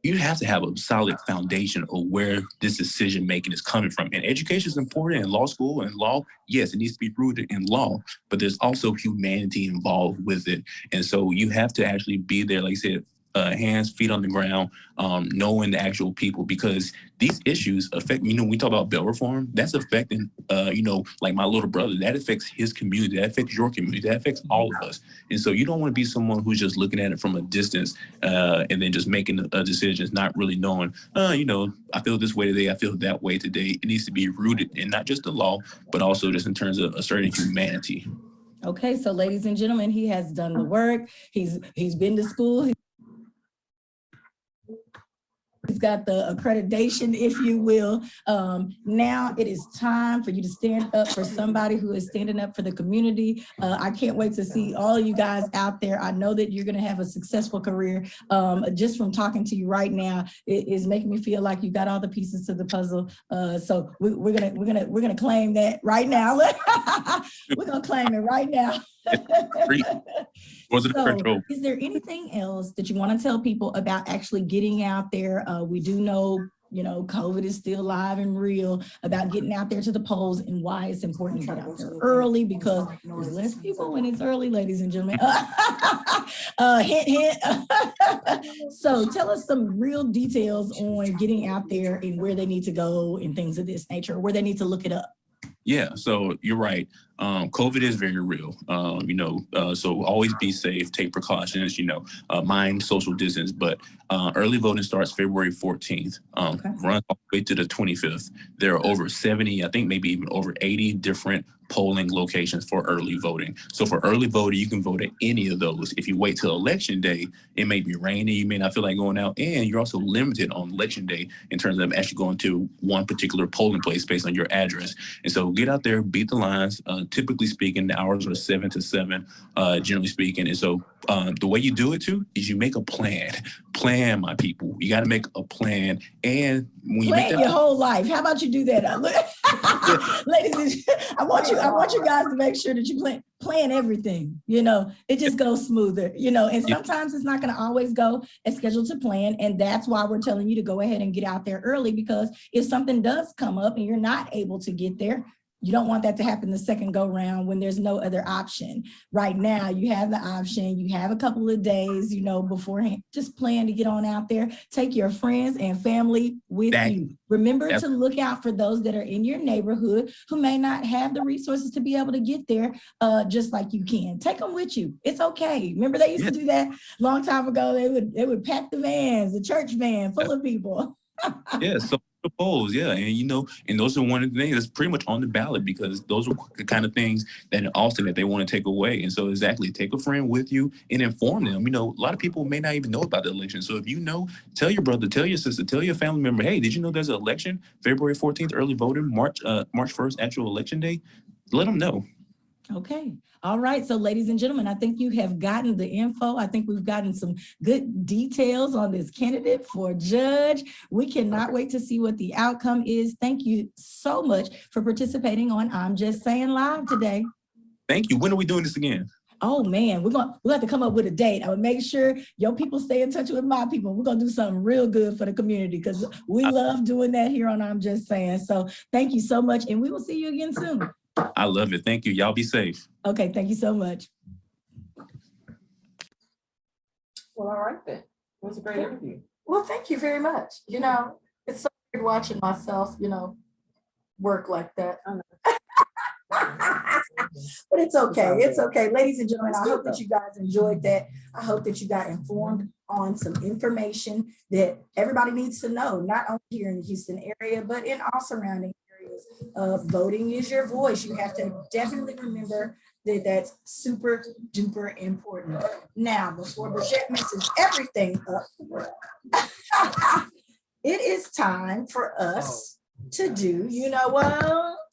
you have to have a solid foundation of where this decision making is coming from. And education is important in law school and law. Yes, it needs to be rooted in law, but there's also humanity involved with it. And so you have to actually be there, like I said, hands, feet on the ground, knowing the actual people, because these issues affect, you know, when we talk about bail reform, that's affecting, you know, like my little brother, that affects his community, that affects your community, that affects all of us. And so you don't want to be someone who's just looking at it from a distance and then just making a decision, not really knowing, you know, I feel this way today, I feel that way today. It needs to be rooted in not just the law, but also just in terms of a certain humanity. Okay, so ladies and gentlemen, he has done the work. He's been to school. He's got the accreditation, if you will. Now it is time for you to stand up for somebody who is standing up for the community. I can't wait to see all of you guys out there. I know that you're going to have a successful career. Just from talking to you right now, it is making me feel like you got all the pieces to the puzzle. So we're gonna claim that right now. We're gonna claim it right now. So, is there anything else that you want to tell people about actually getting out there? We do know, you know, COVID is still live and real, about getting out there to the polls and why it's important to get out there early, because there's less people when it's early, ladies and gentlemen. Hint, hint. So tell us some real details on getting out there and where they need to go and things of this nature, where they need to look it up. Yeah, so you're right. COVID is very real, you know, so always be safe, take precautions, you know, mind social distance. But early voting starts February 14th, runs all the way to the 25th. There are over 70, I think maybe even over 80 different polling locations for early voting. So for early voting, you can vote at any of those. If you wait till election day, it may be rainy, you may not feel like going out, and you're also limited on election day in terms of actually going to one particular polling place based on your address. And so get out there, beat the lines. Typically speaking, the hours are 7 to 7, generally speaking. And so the way you do it too is you make a plan. Plan, my people. You got to make a plan. And when you plan your whole life. How about you do that? Ladies, I want you guys to make sure that you plan everything. You know, it just goes smoother, you know, and sometimes it's not going to always go as scheduled to plan. And that's why we're telling you to go ahead and get out there early, because if something does come up and you're not able to get there, you don't want that to happen the second go round when there's no other option. Right now, you have the option. You have a couple of days, you know, beforehand. Just plan to get on out there. Take your friends and family with you. Remember to look out for those that are in your neighborhood who may not have the resources to be able to get there just like you can. Take them with you. It's okay. Remember they used to do that a long time ago. They would pack the vans, the church van full of people. Yeah, so the polls, yeah, and you know, and those are one of the things that's pretty much on the ballot, because those are the kind of things that also that they want to take away. And so exactly, take a friend with you and inform them. You know, a lot of people may not even know about the election. So if you know, tell your brother, tell your sister, tell your family member, hey, did you know there's an election February 14th, early voting, March 1st, actual election day? Let them know. Okay. All right. So ladies and gentlemen, I think you have gotten the info. I think we've gotten some good details on this candidate for judge. We cannot wait to see what the outcome is. Thank you so much for participating on I'm Just Saying Live today. Thank you. When are we doing this again? Oh man, we'll have to come up with a date. I will make sure your people stay in touch with my people. We're gonna do something real good for the community because we love doing that here on I'm Just Saying. So thank you so much, and we will see you again soon. I love it. Thank you. Y'all be safe. Okay, thank you so much. Well, all right then. It was a great interview. Well, thank you very much. You know, it's so weird watching myself, you know, work like that. But it's okay. It's okay. Ladies and gentlemen, I hope that you guys enjoyed that. I hope that you got informed on some information that everybody needs to know, not only here in the Houston area, but in all surrounding areas. Voting is your voice. You have to definitely remember that that's super duper important. Now, before Bridgett messes everything up, it is time for us to do, you know what?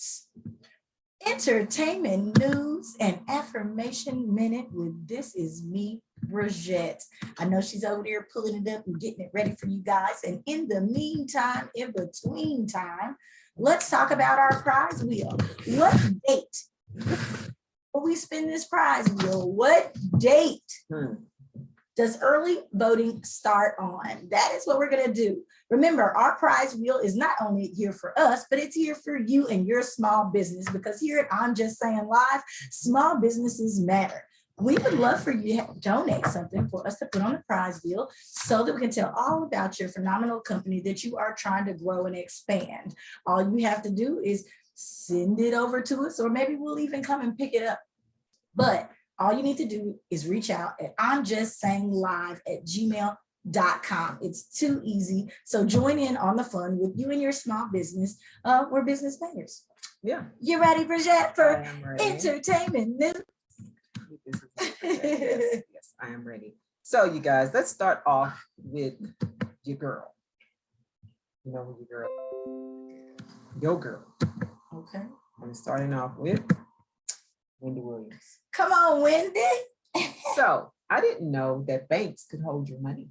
Entertainment news and affirmation minute with This Is Me, Bridgett. I know she's over there pulling it up and getting it ready for you guys. And in the meantime, in between time, let's talk about our prize wheel. What date will we spin this prize wheel? What date does early voting start on? That is what we're going to do. Remember, our prize wheel is not only here for us, but it's here for you and your small business, because here at I'm Just Saying Live, small businesses matter. We would love for you to donate something for us to put on the prize wheel so that we can tell all about your phenomenal company that you are trying to grow and expand. All you have to do is send it over to us, or maybe we'll even come and pick it up. But all you need to do is reach out at imjustsayinglive@gmail.com. It's too easy. So join in on the fun with you and your small business. We're business bangers. Yeah. You ready, Bridgett, for I am ready. entertainment news? Yes, yes, I am ready. So you guys, let's start off with your girl. You know who your girl. Okay. I'm starting off with Wendy Williams. Come on, Wendy. So I didn't know that banks could hold your money.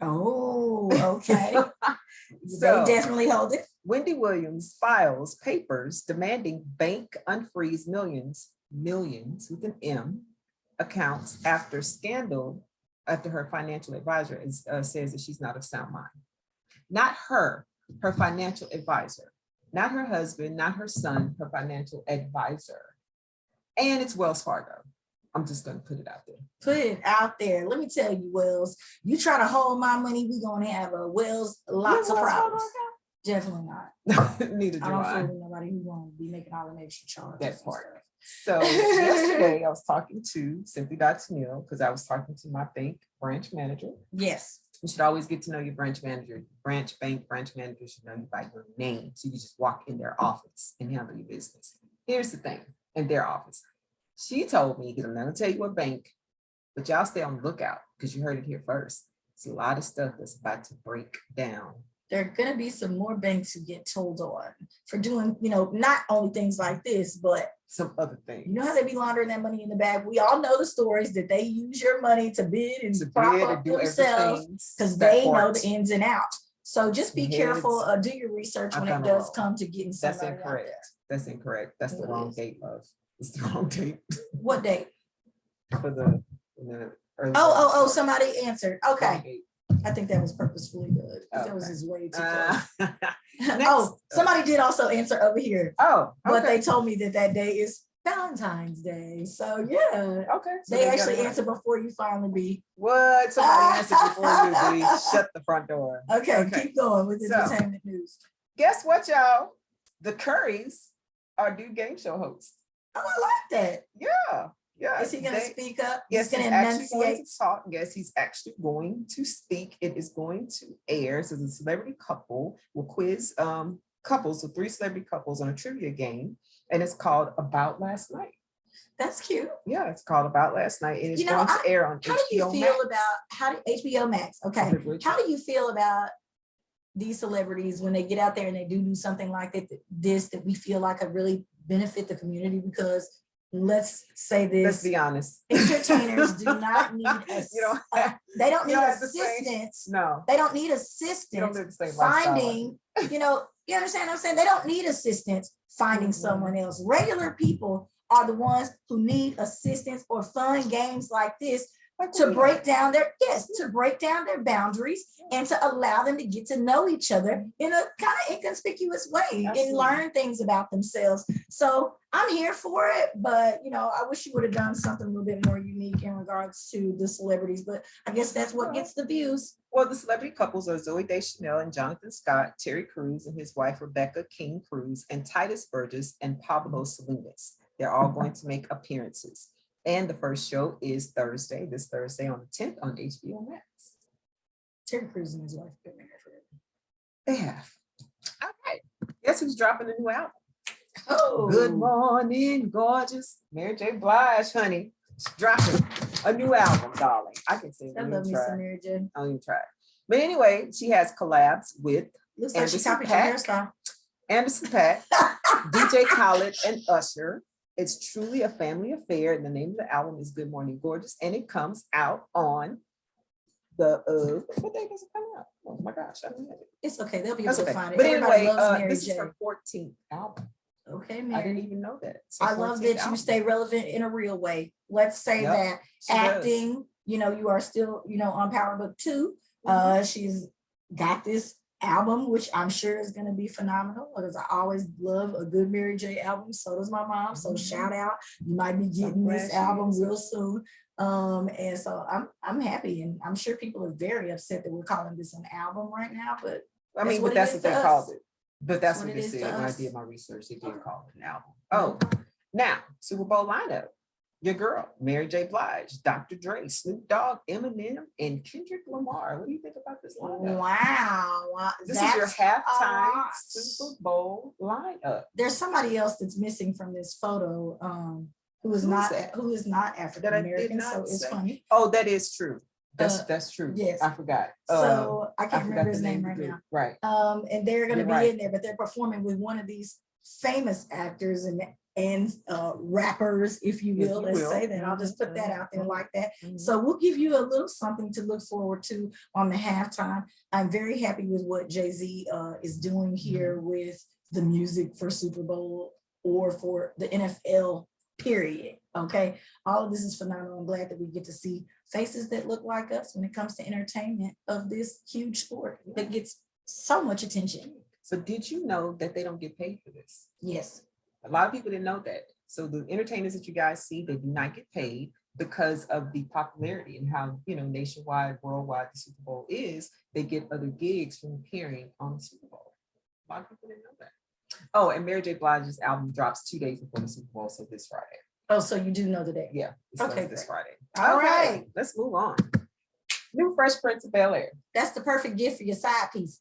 Oh, okay. So They definitely hold it. Wendy Williams files papers demanding bank unfreeze millions with an M accounts after scandal, after her financial advisor says that she's not of sound mind. Not her financial advisor, not her husband, not her son, her financial advisor. And it's Wells Fargo. I'm just going to put it out there. Put it out there. Let me tell you, Wells, you try to hold my money, we're going to have a Wells, lots of problems. Definitely not. Neither do I don't I. fool with nobody who won't be making all the extra charges. That part. So yesterday I was talking to Simply.Tennille because I was talking to my bank branch manager. Yes. You should always get to know your branch manager. Branch manager should know you by your name. So you can just walk in their office and handle your business. Here's the thing, in their office. She told me, because I'm not going to tell you what bank, but y'all stay on the lookout because you heard it here first. It's a lot of stuff that's about to break down. There are going to be some more banks who get told on for doing, you know, not only things like this, but some other things. You know how they be laundering that money in the bag? We all know the stories that they use your money to bid and prop up themselves because they know the ins and outs. So just be careful. Do your research when it does come to getting somebody. That's incorrect. That's incorrect. That's the wrong date, love. It's the wrong date. What date? For the early. Oh, somebody answered. Okay. I think that was purposefully good because that was his way too close. Oh, somebody did also answer over here. Oh, but they told me that day is Valentine's Day. So yeah. Okay. So they actually answered before you finally be. What? Somebody answered before you be. Shut the front door. Okay, keep going with the entertainment news. Guess what, y'all? The Currys are new game show hosts. Oh, I like that. Yeah. Yeah. Is he going to speak up? Yes, he's actually going to talk. Yes, he's actually going to speak. It is going to air. So the celebrity couple will quiz couples, so 3 celebrity couples on a trivia game. And it's called About Last Night. That's cute. Yeah, it's called About Last Night. It is going to air on HBO Max. How do you feel about HBO Max? Okay. How do you feel about these celebrities when they get out there and they do something like that we feel like could really benefit the community? Because let's say this. Let's be honest. Entertainers do not need they don't need assistance. No. They don't need You don't assistance live the same finding, you understand what I'm saying? They don't need assistance finding Mhm. someone else. Regular people are the ones who need assistance or fun games like this to break down their boundaries and to allow them to get to know each other in a kind of inconspicuous way. Absolutely. And learn things about themselves. So I'm here for it, but I wish you would have done something a little bit more unique in regards to the celebrities, but I guess that's what gets the views. Well, the celebrity couples are Zooey Deschanel and Jonathan Scott, Terry Crews and his wife Rebecca King Cruz, and Titus Burgess and Pablo Salinas. They're all going to make appearances. And the first show is this Thursday on the 10th on HBO Max. Terry Crews and his wife have been married forever. They have. All right. Guess who's dropping a new album? Oh, Good morning, gorgeous. Mary J. Blige, honey. She's dropping a new album, darling. I can say it. I love me some Mary J. I don't even try. But anyway, she has collabs with Looks like she Anderson copied your .Paak. hairstyle. Anderson .Paak, DJ Khaled, and Usher. It's truly a family affair. And the name of the album is Good Morning Gorgeous. And it comes out on the what day does it come out? Oh my gosh, I don't know. It's okay. They'll be able That's to okay. find it. But Everybody anyway, loves Mary this J. is her 14th album. Okay, I Mary. didn't even know that. It's her I love 14th that you album. stay relevant in a real way. Let's say Yep, that she does. acting, you are still, on Power Book 2. She's got this album, which I'm sure is going to be phenomenal because I always love a good Mary J album. So does my mom. So shout out. You might be getting this album real soon. And so I'm happy, and I'm sure people are very upset that we're calling this an album right now, but I mean, but that's what they called it. But that's what they said when I did my research. They did call it an album. Oh, now Super Bowl lineup. Your girl, Mary J. Blige, Dr. Dre, Snoop Dogg, Eminem, and Kendrick Lamar. What do you think about this lineup? Wow. This is your halftime Super Bowl lineup. There's somebody else that's missing from this photo, who is not African American. So it's funny. Oh, that is true. That's true. Yes. I forgot. So I can't remember his name right now. Right. And they're going to You're be right. in there, but they're performing with one of these famous actors and rappers, if you will. Let's say that. I'll just put that out there like that. So we'll give you a little something to look forward to on the halftime. I'm very happy with what Jay-Z is doing here with the music for Super Bowl or for the NFL, period. Okay. All of this is phenomenal. I'm glad that we get to see faces that look like us when it comes to entertainment of this huge sport that gets so much attention. So did you know that they don't get paid for this? Yes. A lot of people didn't know that. So the entertainers that you guys see, they do not get paid because of the popularity and how, nationwide, worldwide the Super Bowl is. They get other gigs from appearing on the Super Bowl. A lot of people didn't know that. Oh, and Mary J. Blige's album drops 2 days before the Super Bowl, so this Friday. Oh, so you do know the day. Yeah. Okay, This great. Friday. All Okay, right. let's move on. New Fresh Prince of Bel-Air. That's the perfect gift for your side piece.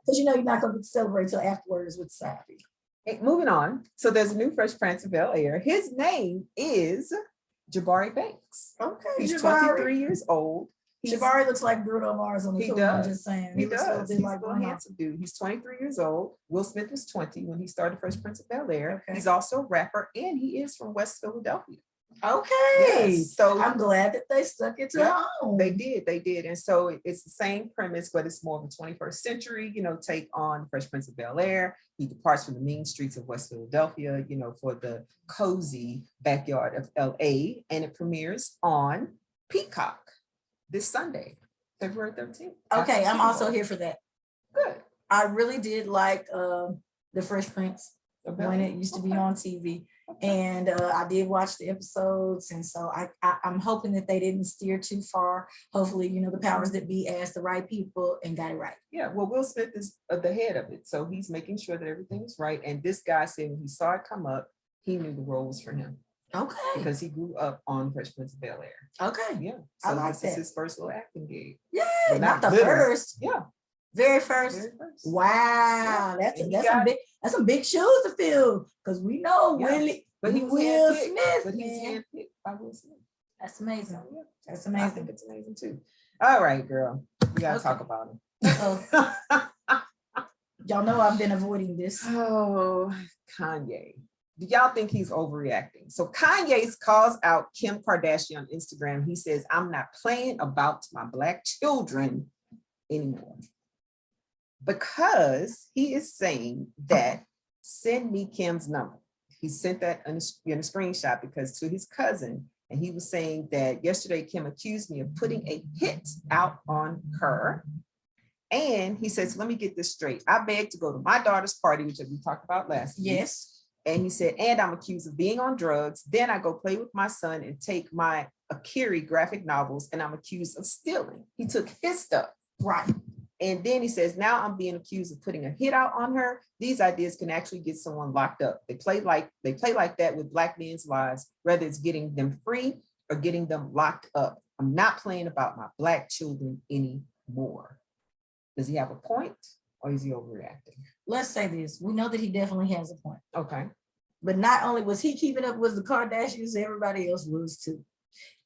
Because you're not going to celebrate till afterwards with side piece. Hey, moving on. So there's a new Fresh Prince of Bel-Air. His name is Jabari Banks. Okay. He's 23 years old. Jabari looks like Bruno Mars on the He tour. does. I'm just saying. He does. He's like a little handsome dude. He's 23 years old. Will Smith was 20 when he started Fresh Prince of Bel-Air. Okay. He's also a rapper, and he is from West Philadelphia. Okay. Yes. So I'm glad that they stuck it to home. They did. And so it's the same premise, but it's more of a 21st century, take on Fresh Prince of Bel-Air. He departs from the mean streets of West Philadelphia, for the cozy backyard of LA. And it premieres on Peacock this Sunday, February 13th. Okay, I'm also here for that. Good. I really did like the Fresh Prince when it used to be on TV. And I did watch the episodes, and so I'm hoping that they didn't steer too far. Hopefully, the powers that be asked the right people and got it right. Yeah, well, Will Smith is the head of it, so he's making sure that everything is right. And this guy said when he saw it come up, he knew the role was for him. Okay. Because he grew up on Fresh Prince of Bel-Air. Okay. Yeah. I So like this that. is his first little acting gig. Yeah, Well, not the little. first. Yeah. Very first. Very first. Wow, Yeah. that's And that's some big shoes to fill, because we know Yeah. But he was Will handpicked. Smith. But he's Man. handpicked by Will Smith. That's amazing. So, yeah. That's I amazing. think it's amazing too. All right, girl. We gotta Okay. talk about him. Y'all know I've been avoiding this. Oh, Kanye. do y'all think he's overreacting? So Kanye calls out Kim Kardashian on Instagram. He says, I'm not playing about my Black children anymore. Because he is saying that send me Kim's number. He sent that in a screenshot because to his cousin, and he was saying that yesterday Kim accused me of putting a hit out on her. And he says, let me get this straight. I begged to go to my daughter's party, which we talked about last week. Yes. And he said, and I'm accused of being on drugs. Then I go play with my son and take my Akiri graphic novels, and I'm accused of stealing. He took his stuff. Right. And then he says, now I'm being accused of putting a hit out on her. These ideas can actually get someone locked up. They play like that with Black men's lives, whether it's getting them free or getting them locked up. I'm not playing about my Black children anymore. Does he have a point, or is he overreacting? Let's say this. We know that he definitely has a point. Okay. But not only was he keeping up with the Kardashians, everybody else was too.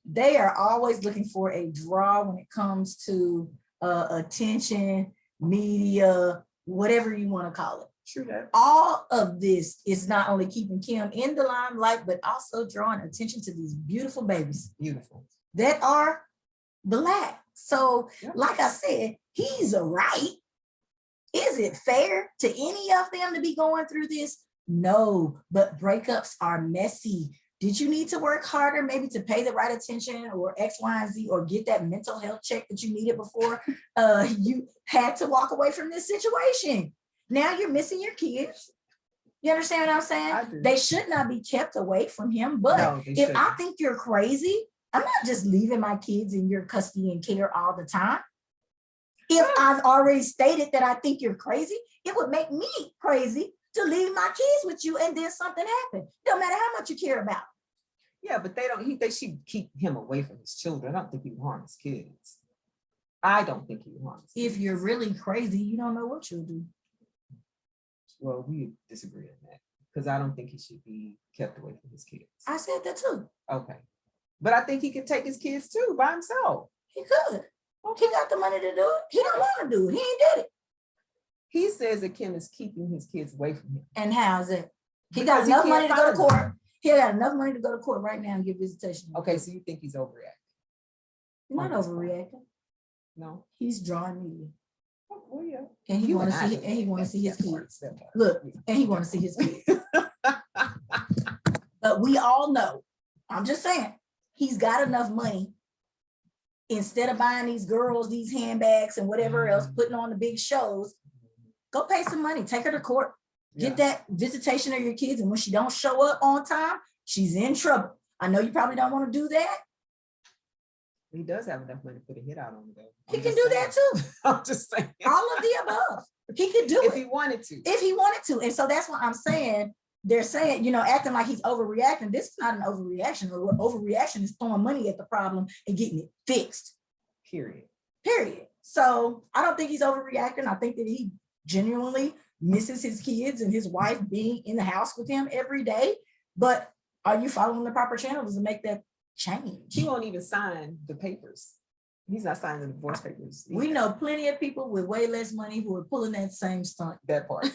They are always looking for a draw when it comes to attention, media, whatever you want to call it. True that. All of this is not only keeping Kim in the limelight, but also drawing attention to these beautiful babies. Beautiful. That are Black. So, Yep. like I said, he's right. Is it fair to any of them to be going through this? No, but breakups are messy. Did you need to work harder, maybe to pay the right attention or X, Y, and Z, or get that mental health check that you needed before you had to walk away from this situation? Now you're missing your kids. You understand what I'm saying? I do. They should not be kept away from him. But No, they if shouldn't. I think you're crazy, I'm not just leaving my kids in your custody and care all the time. If I've already stated that I think you're crazy, it would make me crazy to leave my kids with you and then something happened. No matter how much you care about. Yeah, but they should keep him away from his children. I don't think he would harm his kids. I don't think he would harm his kids. If you're really crazy, you don't know what you'll do. Well, we disagree on that because I don't think he should be kept away from his kids. I said that too. Okay. But I think he could take his kids too by himself. He could. He got the money to do it. He don't want to do it. He ain't did it. He says that Kim is keeping his kids away from him. And how's it? He Because got he enough can't money to go to find them. court. He got enough money to go to court right now and get visitation. Okay, so you think he's overreacting? He's not overreacting. No? He's drawing media. Oh, well, yeah. And he You want to and I see. do And he want to see his that part, kids. that part. Look, and he want to see his kids. But we all know. I'm just saying. He's got enough money. Instead of buying these girls these handbags and whatever else, putting on the big shows, go pay some money. Take her to court. Get that visitation of your kids. And when she don't show up on time, she's in trouble. I know you probably don't want to do that. He does have enough money to put a hit out on him, though. He I'm can just do saying. that too. I'm just saying. All of the above. He could do If it he wanted to. if he wanted to. And so that's what I'm saying. They're saying, acting like he's overreacting. This is not an overreaction. Or overreaction is throwing money at the problem and getting it fixed. Period. So I don't think he's overreacting. I think that he genuinely misses his kids and his wife being in the house with him every day. But are you following the proper channels to make that change? He won't even sign the papers. He's not signing the divorce papers. We know plenty of people with way less money who are pulling that same stunt. That part.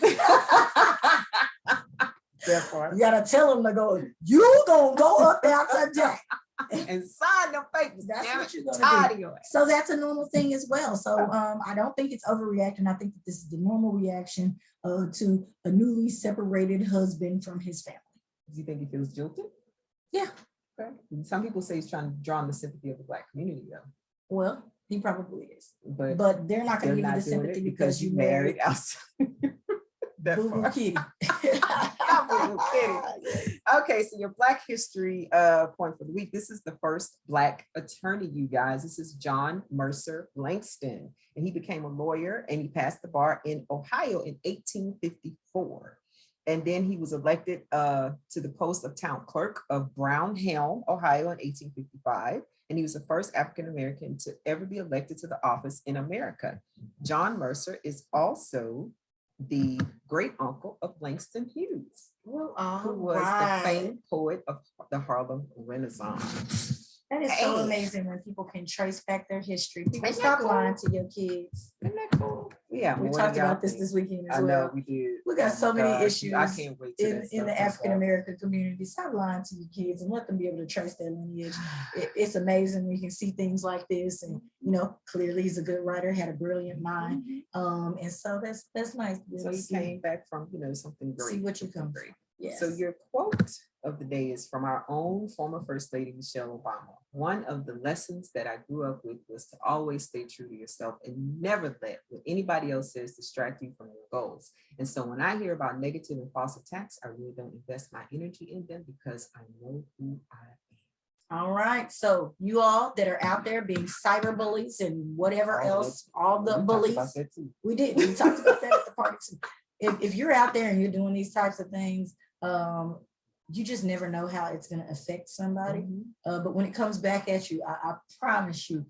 That part. You gotta tell them to go, you gonna go up there today. And sign the papers. That's Damn what it, you're gonna tired do. of your ass. So that's a normal thing as well. So I don't think it's overreacting. I think that this is the normal reaction to a newly separated husband from his family. Do you think he feels guilty? Yeah. Okay. Some people say he's trying to draw on the sympathy of the Black community, though. Well, he probably is. But But they're not they're gonna give you not the doing sympathy it because you married outside. That Boo Boo part. Kitty. Boo Boo Kitty. Okay, so your Black history point for the week. This is the first Black attorney, you guys. This is John Mercer Langston, and he became a lawyer and he passed the bar in Ohio in 1854. And then he was elected to the post of town clerk of Brown Helm, Ohio in 1855. And he was the first African-American to ever be elected to the office in America. John Mercer is also the great uncle of Langston Hughes, who was the famed poet of the Harlem Renaissance. That is so Hey. amazing when people can trace back their history. People Isn't that stop cool? lying to your kids. Isn't that cool? Yeah, We talked about this weekend as I well. know we did. We got Oh so my many gosh, issues I can't wait till that in stuff the comes African out. American community. Stop lying to your kids and let them be able to trace their lineage. It's amazing. We can see things like this, and clearly he's a good writer, had a brilliant mind. And so that's nice. So he came back from something great. See what you something come great. Yes. So your quote of the day is from our own former First Lady, Michelle Obama. One of the lessons that I grew up with was to always stay true to yourself and never let what anybody else says distract you from your goals. And so when I hear about negative and false attacks, I really don't invest my energy in them because I know who I am. All right. So you all that are out there being cyber bullies and whatever else, all the bullies. We did. We talked about that at the party too. If you're out there and you're doing these types of things, you just never know how it's going to affect somebody. But when it comes back at you, I promise you,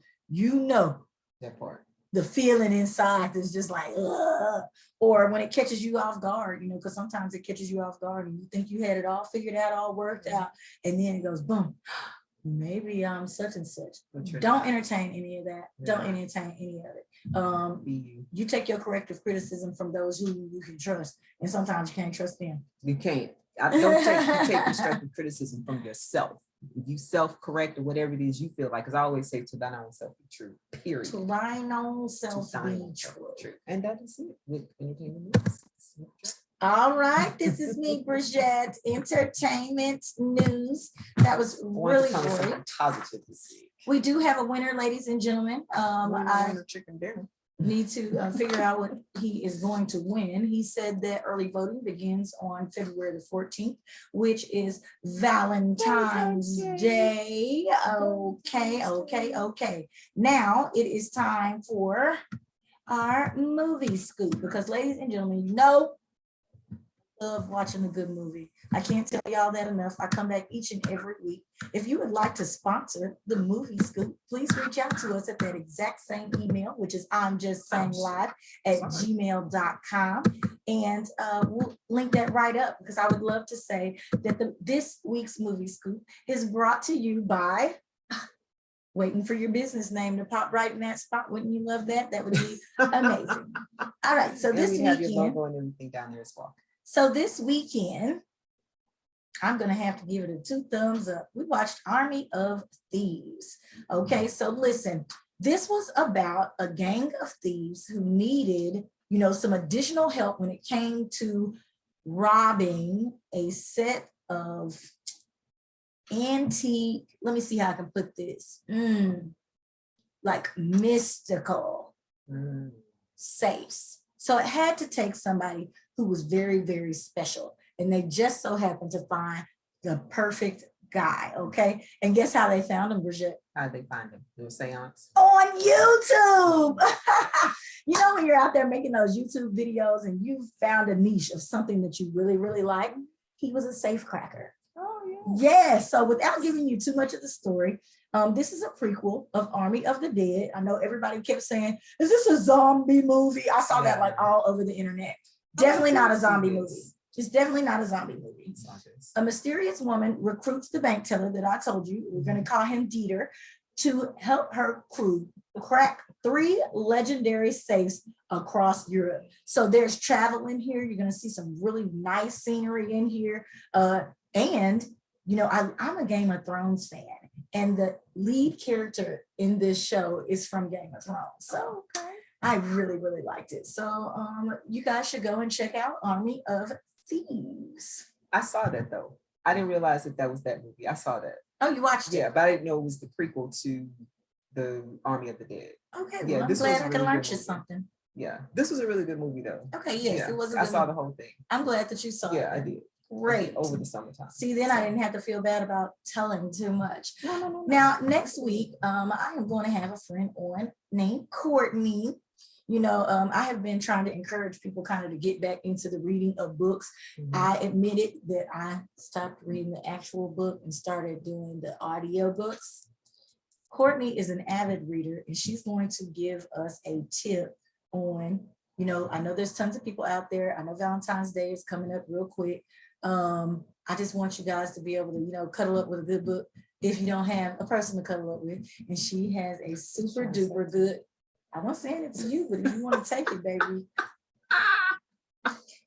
That part. the feeling inside is just like, ugh. Or when it catches you off guard, because sometimes it catches you off guard and you think you had it all figured out, all worked out, and then it goes boom. Maybe I'm such and such. Don't entertain any of that. Don't entertain any of it. You take your corrective criticism from those who you can trust, and sometimes you can't trust them. You can't. You take constructive criticism from yourself. If you self-correct or whatever it is you feel like, because I always say to thine own self be true, period. To thine own self To be thine own true. self be true. And that is it with entertainment news. All right, this is me, Bridgett, entertainment news. That was really great. Positive this week. We do have a winner, ladies and gentlemen. I Chicken dinner. need to figure out what he is going to win. He said that early voting begins on February the 14th, which is Valentine's Day. Okay. Now it is time for our movie scoop, because ladies and gentlemen, love watching a good movie. I can't tell y'all that enough. I come back each and every week. If you would like to sponsor the movie scoop, please reach out to us at that exact same email, which is imjustsayinglive@gmail.com. And we'll link that right up, because I would love to say that this week's movie scoop is brought to you by waiting for your business name to pop right in that spot. Wouldn't you love that? That would be amazing. All right. So this have your weekend, logo and everything down there as well. So this weekend, I'm going to have to give it a 2 thumbs up. We watched Army of Thieves. Okay, so listen, this was about a gang of thieves who needed, some additional help when it came to robbing a set of antique, let me see how I can put this, like mystical safes. So it had to take somebody who was very, very special. And they just so happened to find the perfect guy, okay? And guess how they found him, Bridgett? How did they find him? Through a seance? On YouTube. When you're out there making those YouTube videos and you found a niche of something that you really, really like, he was a safe cracker. Oh, yeah. Yes. So without giving you too much of the story, this is a prequel of Army of the Dead. I know everybody kept saying, is this a zombie movie? I saw that like all over the internet. Definitely not a zombie movie. It's definitely not a zombie movie. A mysterious woman recruits the bank teller that I told you, we're going to call him Dieter, to help her crew crack 3 legendary safes across Europe. So there's travel in here. You're going to see some really nice scenery in here. And, I'm a Game of Thrones fan. And the lead character in this show is from Game of Thrones. So I really, really liked it. So you guys should go and check out Army of Thieves. I saw that though. I didn't realize that was that movie. I saw that. Oh, you watched it? Yeah, but I didn't know it was the prequel to the Army of the Dead. Okay, Yeah, well, I'm glad I can learn you something. Yeah, this was a really good movie though. Okay, yes, Yeah, it was a good I saw movie. the whole thing. I'm glad that you saw it. Yeah, I did. Great. Over the summertime. See, then I didn't have to feel bad about telling too much. No. Now, next week, I am going to have a friend on named Courtney. I have been trying to encourage people kind of to get back into the reading of books. I admitted that I stopped reading the actual book and started doing the audio books. Courtney is an avid reader, and she's going to give us a tip on, I know there's tons of people out there. I know Valentine's Day is coming up real quick. I just want you guys to be able to, cuddle up with a good book if you don't have a person to cuddle up with. And she has a super duper good, I wasn't saying it to you, but if you want to take it, baby.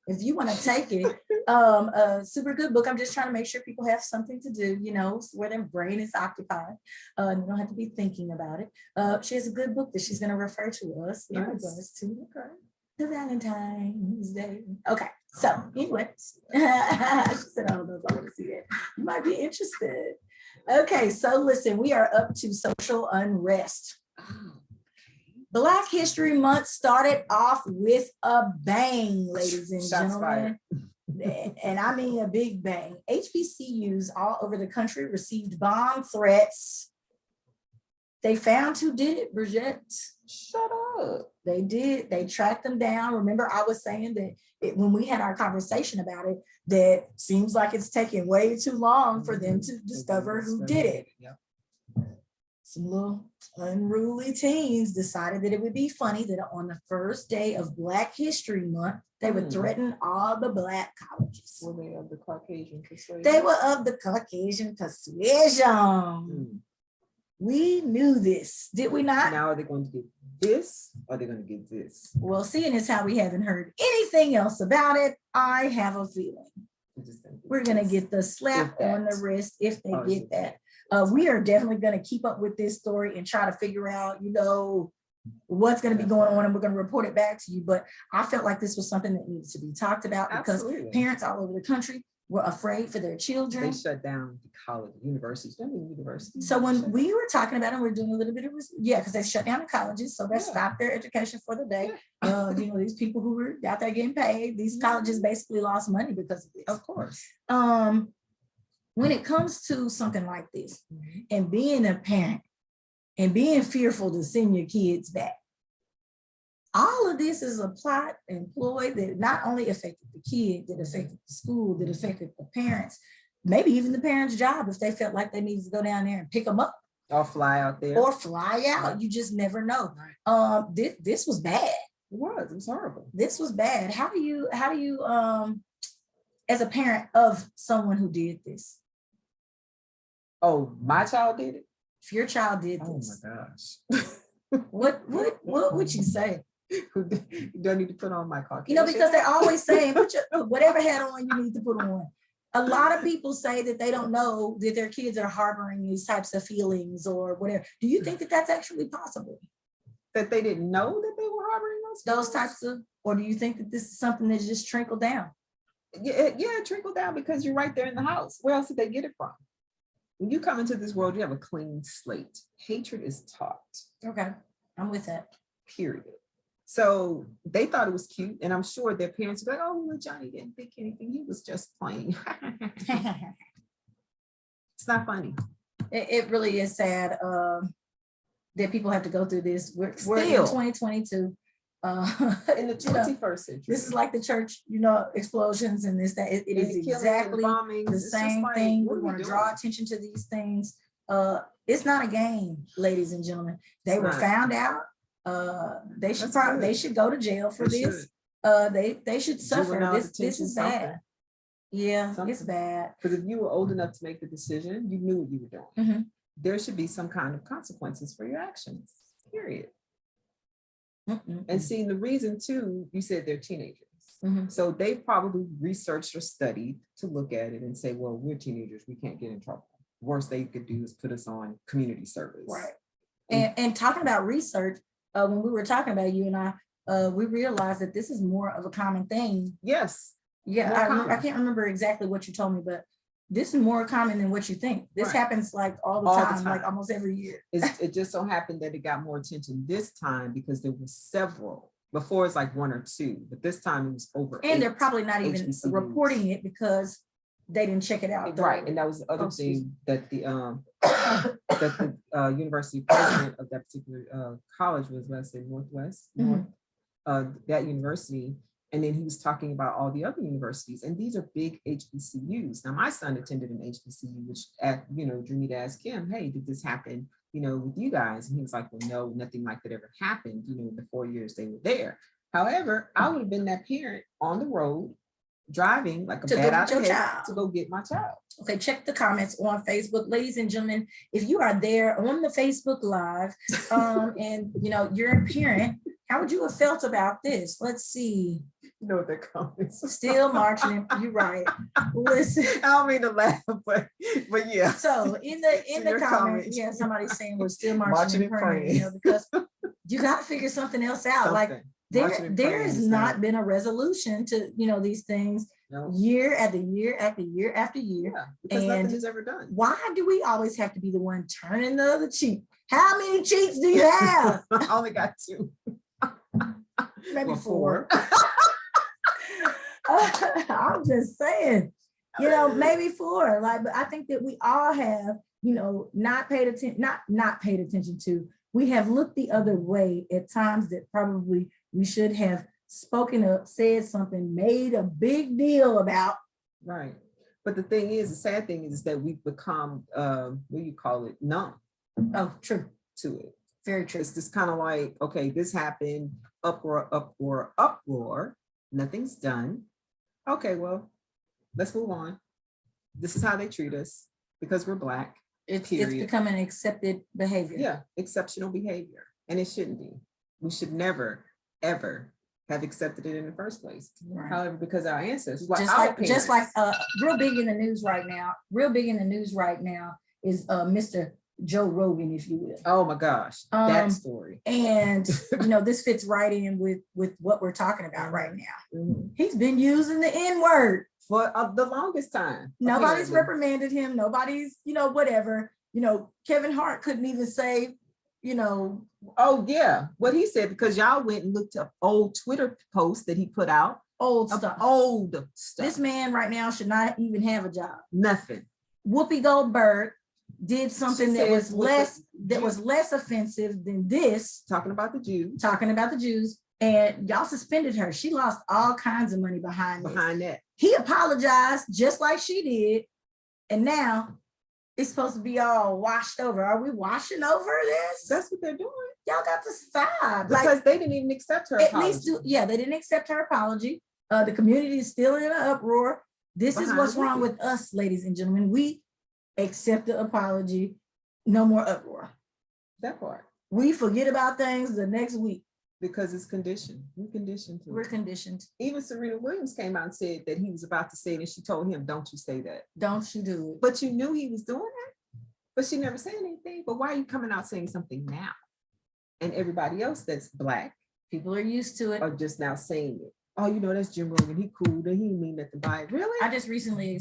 If you want to take it, a super good book. I'm just trying to make sure people have something to do, you know, where their brain is occupied. You don't have to be thinking about it. She has a good book that she's going to refer to us in regards to the Valentine's Day. Okay, so anyway, she said, I don't know if I want to see that. You might be interested. Okay, so listen, we are up to social unrest. Black History Month started off with a bang, ladies and gentlemen. And I mean a big bang. HBCUs all over the country received bomb threats. They found who did it, Bridgett. Shut up. They did. They tracked them down. Remember, I was saying that when we had our conversation about it, that seems like it's taking way too long for them to discover who did it. Yep. Some little unruly teens decided that it would be funny that on the first day of Black History Month, they would threaten all the Black colleges. Were they of the Caucasian persuasion? They were of the Caucasian persuasion. We knew this, did we not? Now are they going to get this or are they going to get this? Well, seeing as how we haven't heard anything else about it, I have a feeling we're going to get the slap on the wrist if they get that. We are definitely going to keep up with this story and try to figure out, you know, what's going to be going on, and we're going to report it back to you. But I felt like this was something that needed to be talked about because parents all over the country were afraid for their children. They shut down the college, universities. So when we were talking about it, we're doing a little bit of, because they shut down the colleges. So they stopped their education for the day. You know, these people who were out there getting paid, these colleges basically lost money because of this. Of course. When it comes to something like this and being a parent and being fearful to send your kids back, all of this is a plot and ploy that not only affected the kid, that affected the school, that affected the parents, maybe even the parents' job if they felt like they needed to go down there and pick them up. Or fly out there. Or fly out. You just never know. This was bad. It was horrible. This was bad. How do you as a parent of someone who did this? Oh, my child did it? If your child did this. Oh my gosh. What would you say? Do I need to put on my Caucasian? You know, because they're always saying, put whatever hat on you need to put on. A lot of people say that they don't know that their kids are harboring these types of feelings or whatever. Do you think that that's actually possible? That they didn't know that they were harboring those types of, or do you think that this is something that just trickled down? Yeah, it trickled down because you're right there in the house. Where else did they get it from? When you come into this world, you have a clean slate. Hatred is taught. Okay, I'm with that. Period. So they thought it was cute, and I'm sure their parents were like, "Oh, well, Johnny didn't think anything. He was just playing." It's not funny. It really is sad that people have to go through this. We're in 2022. In the 21st century. This is like the church, explosions and this, that. It is exactly the same thing. We want to draw attention to these things. It's not a game, ladies and gentlemen. They were found out. They should go to jail for this. They should suffer. This is bad. Yeah, it's bad. Because if you were old enough to make the decision, you knew what you were doing. Mm-hmm. There should be some kind of consequences for your actions. Period. Mm-mm. And seeing the reason too, you said they're teenagers. Mm-hmm. So they probably researched or studied to look at it and say, well, we're teenagers, we can't get in trouble. Worst they could do is put us on community service. Right. And talking about research, when we were talking about you and I, we realized that this is more of a common thing. Yes. Yeah, I can't remember exactly what you told me, but this is more common than what you think. This happens like all the time, like almost every year. It just so happened that it got more attention this time because there were several. Before it's like one or two, but this time it was over. And they're probably not even reporting it because they didn't check it out. Right, and that was the other thing that the university president of that particular college was, let's say Northwest, that university. And then he was talking about all the other universities, and these are big HBCUs. Now, my son attended an HBCU, which drew me to ask him, hey, did this happen, with you guys? And he was like, well, no, nothing like that ever happened, the 4 years they were there. However, I would have been that parent on the road driving like a To go bat get out your of head child. to go get my child. Okay, check the comments on Facebook. Ladies and gentlemen, if you are there on the Facebook Live, and you know, you're a parent, how would you have felt about this? Let's see. You know what they're calling. Still marching, you're right. Listen. I don't mean to laugh, but yeah. So in the your comments, comments. yeah, somebody's saying we're still marching and praying, you know, because you got to figure something else out. Like Marching and there praying has is not been a resolution to, you know, these things No. year after year after year after year. Yeah, because And nothing is ever done. why do we always have to be the one turning the other cheek? How many cheeks do you have? I only got 2. Maybe Well, 4. I'm just saying, you know, maybe 4. Like, but I think that we all have, you know, not paid attention to. We have looked the other way at times that probably we should have spoken up, said something, made a big deal about. Right. But the thing is, the sad thing is that we've become, what do you call it, numb Oh, true. to it. Very true. It's just kind of like, okay, this happened, uproar, nothing's done. Okay, well, let's move on. This is how they treat us because we're Black. It's period. becoming accepted behavior. Yeah, exceptional behavior. And it shouldn't be. We should never, ever have accepted it in the first place. Right. However, because our ancestors, Just like real big in the news right now is Mr. Joe Rogan, if you will. oh my gosh, that story. And you know, this fits right in with what we're talking about right now. Mhm. He's been using the N-word For the longest time. Nobody's apparently. reprimanded him. Nobody's, you know, whatever. You know, Kevin Hart couldn't even say, you know. Oh yeah, what he said, because y'all went and looked up old Twitter posts that he put out. Old of stuff. Old stuff. This man right now should not even have a job. Nothing. Whoopi Goldberg did something She that said was less offensive than this, talking about the Jews. talking about the Jews, and y'all suspended her. She lost all kinds of money behind this. That. He apologized just like she did, and now it's supposed to be all washed over. Are we washing over this? That's what they're doing. Y'all got to stop. Because they didn't even accept her at apology. least they didn't accept her apology. The community is still in an uproar. This is what's wrong with us, ladies and gentlemen. We accept the apology, no more uproar. That part. We forget about things the next week. Because it's conditioned. We're conditioned to We're it. conditioned. Even Serena Williams came out and said that he was about to say it, and she told him, don't you say that. Don't you do it. But you knew he was doing that. But she never said anything. But why are you coming out saying something now? And everybody else that's Black, People are used to it. are just now saying it. Oh, you know, that's Jim Rogan. He cool. He didn't mean nothing by it. Really? I just recently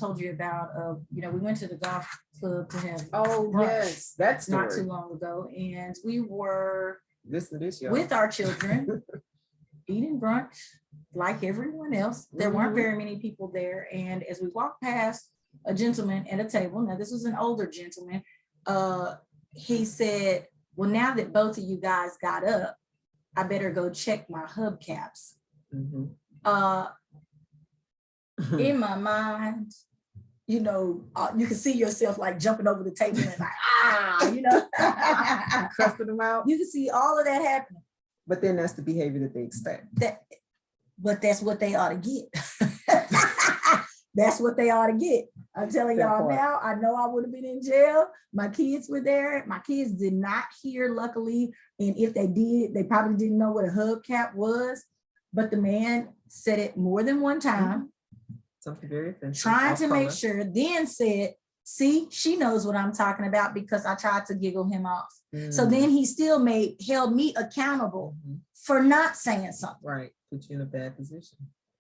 told you about, you know, we went to the golf club to have Oh, brunch yes. That's not too long ago. And we were Listen to this, y'all. with our children eating brunch like everyone else. There weren't Mhm. very many people there. And as we walked past a gentleman at a table, now this was an older gentleman, he said, well, now that both of you guys got up, I better go check my hubcaps. Mhm. In my mind, you know, you can see yourself like jumping over the table and like, you know, Cussing them out. you can see all of that happening. But then that's the behavior that they expect. But that's what they ought to get. That's what they ought to get. I'm telling That y'all part. now, I know I would have been in jail. My kids were there. My kids did not hear, luckily. And if they did, they probably didn't know what a hubcap was. But the man said it more than one time, Something very offensive. trying off to make color. sure, then said, see, she knows what I'm talking about because I tried to giggle him off. So Mm. then he still held me accountable Mhm. for not saying something. Right. Put you in a bad position.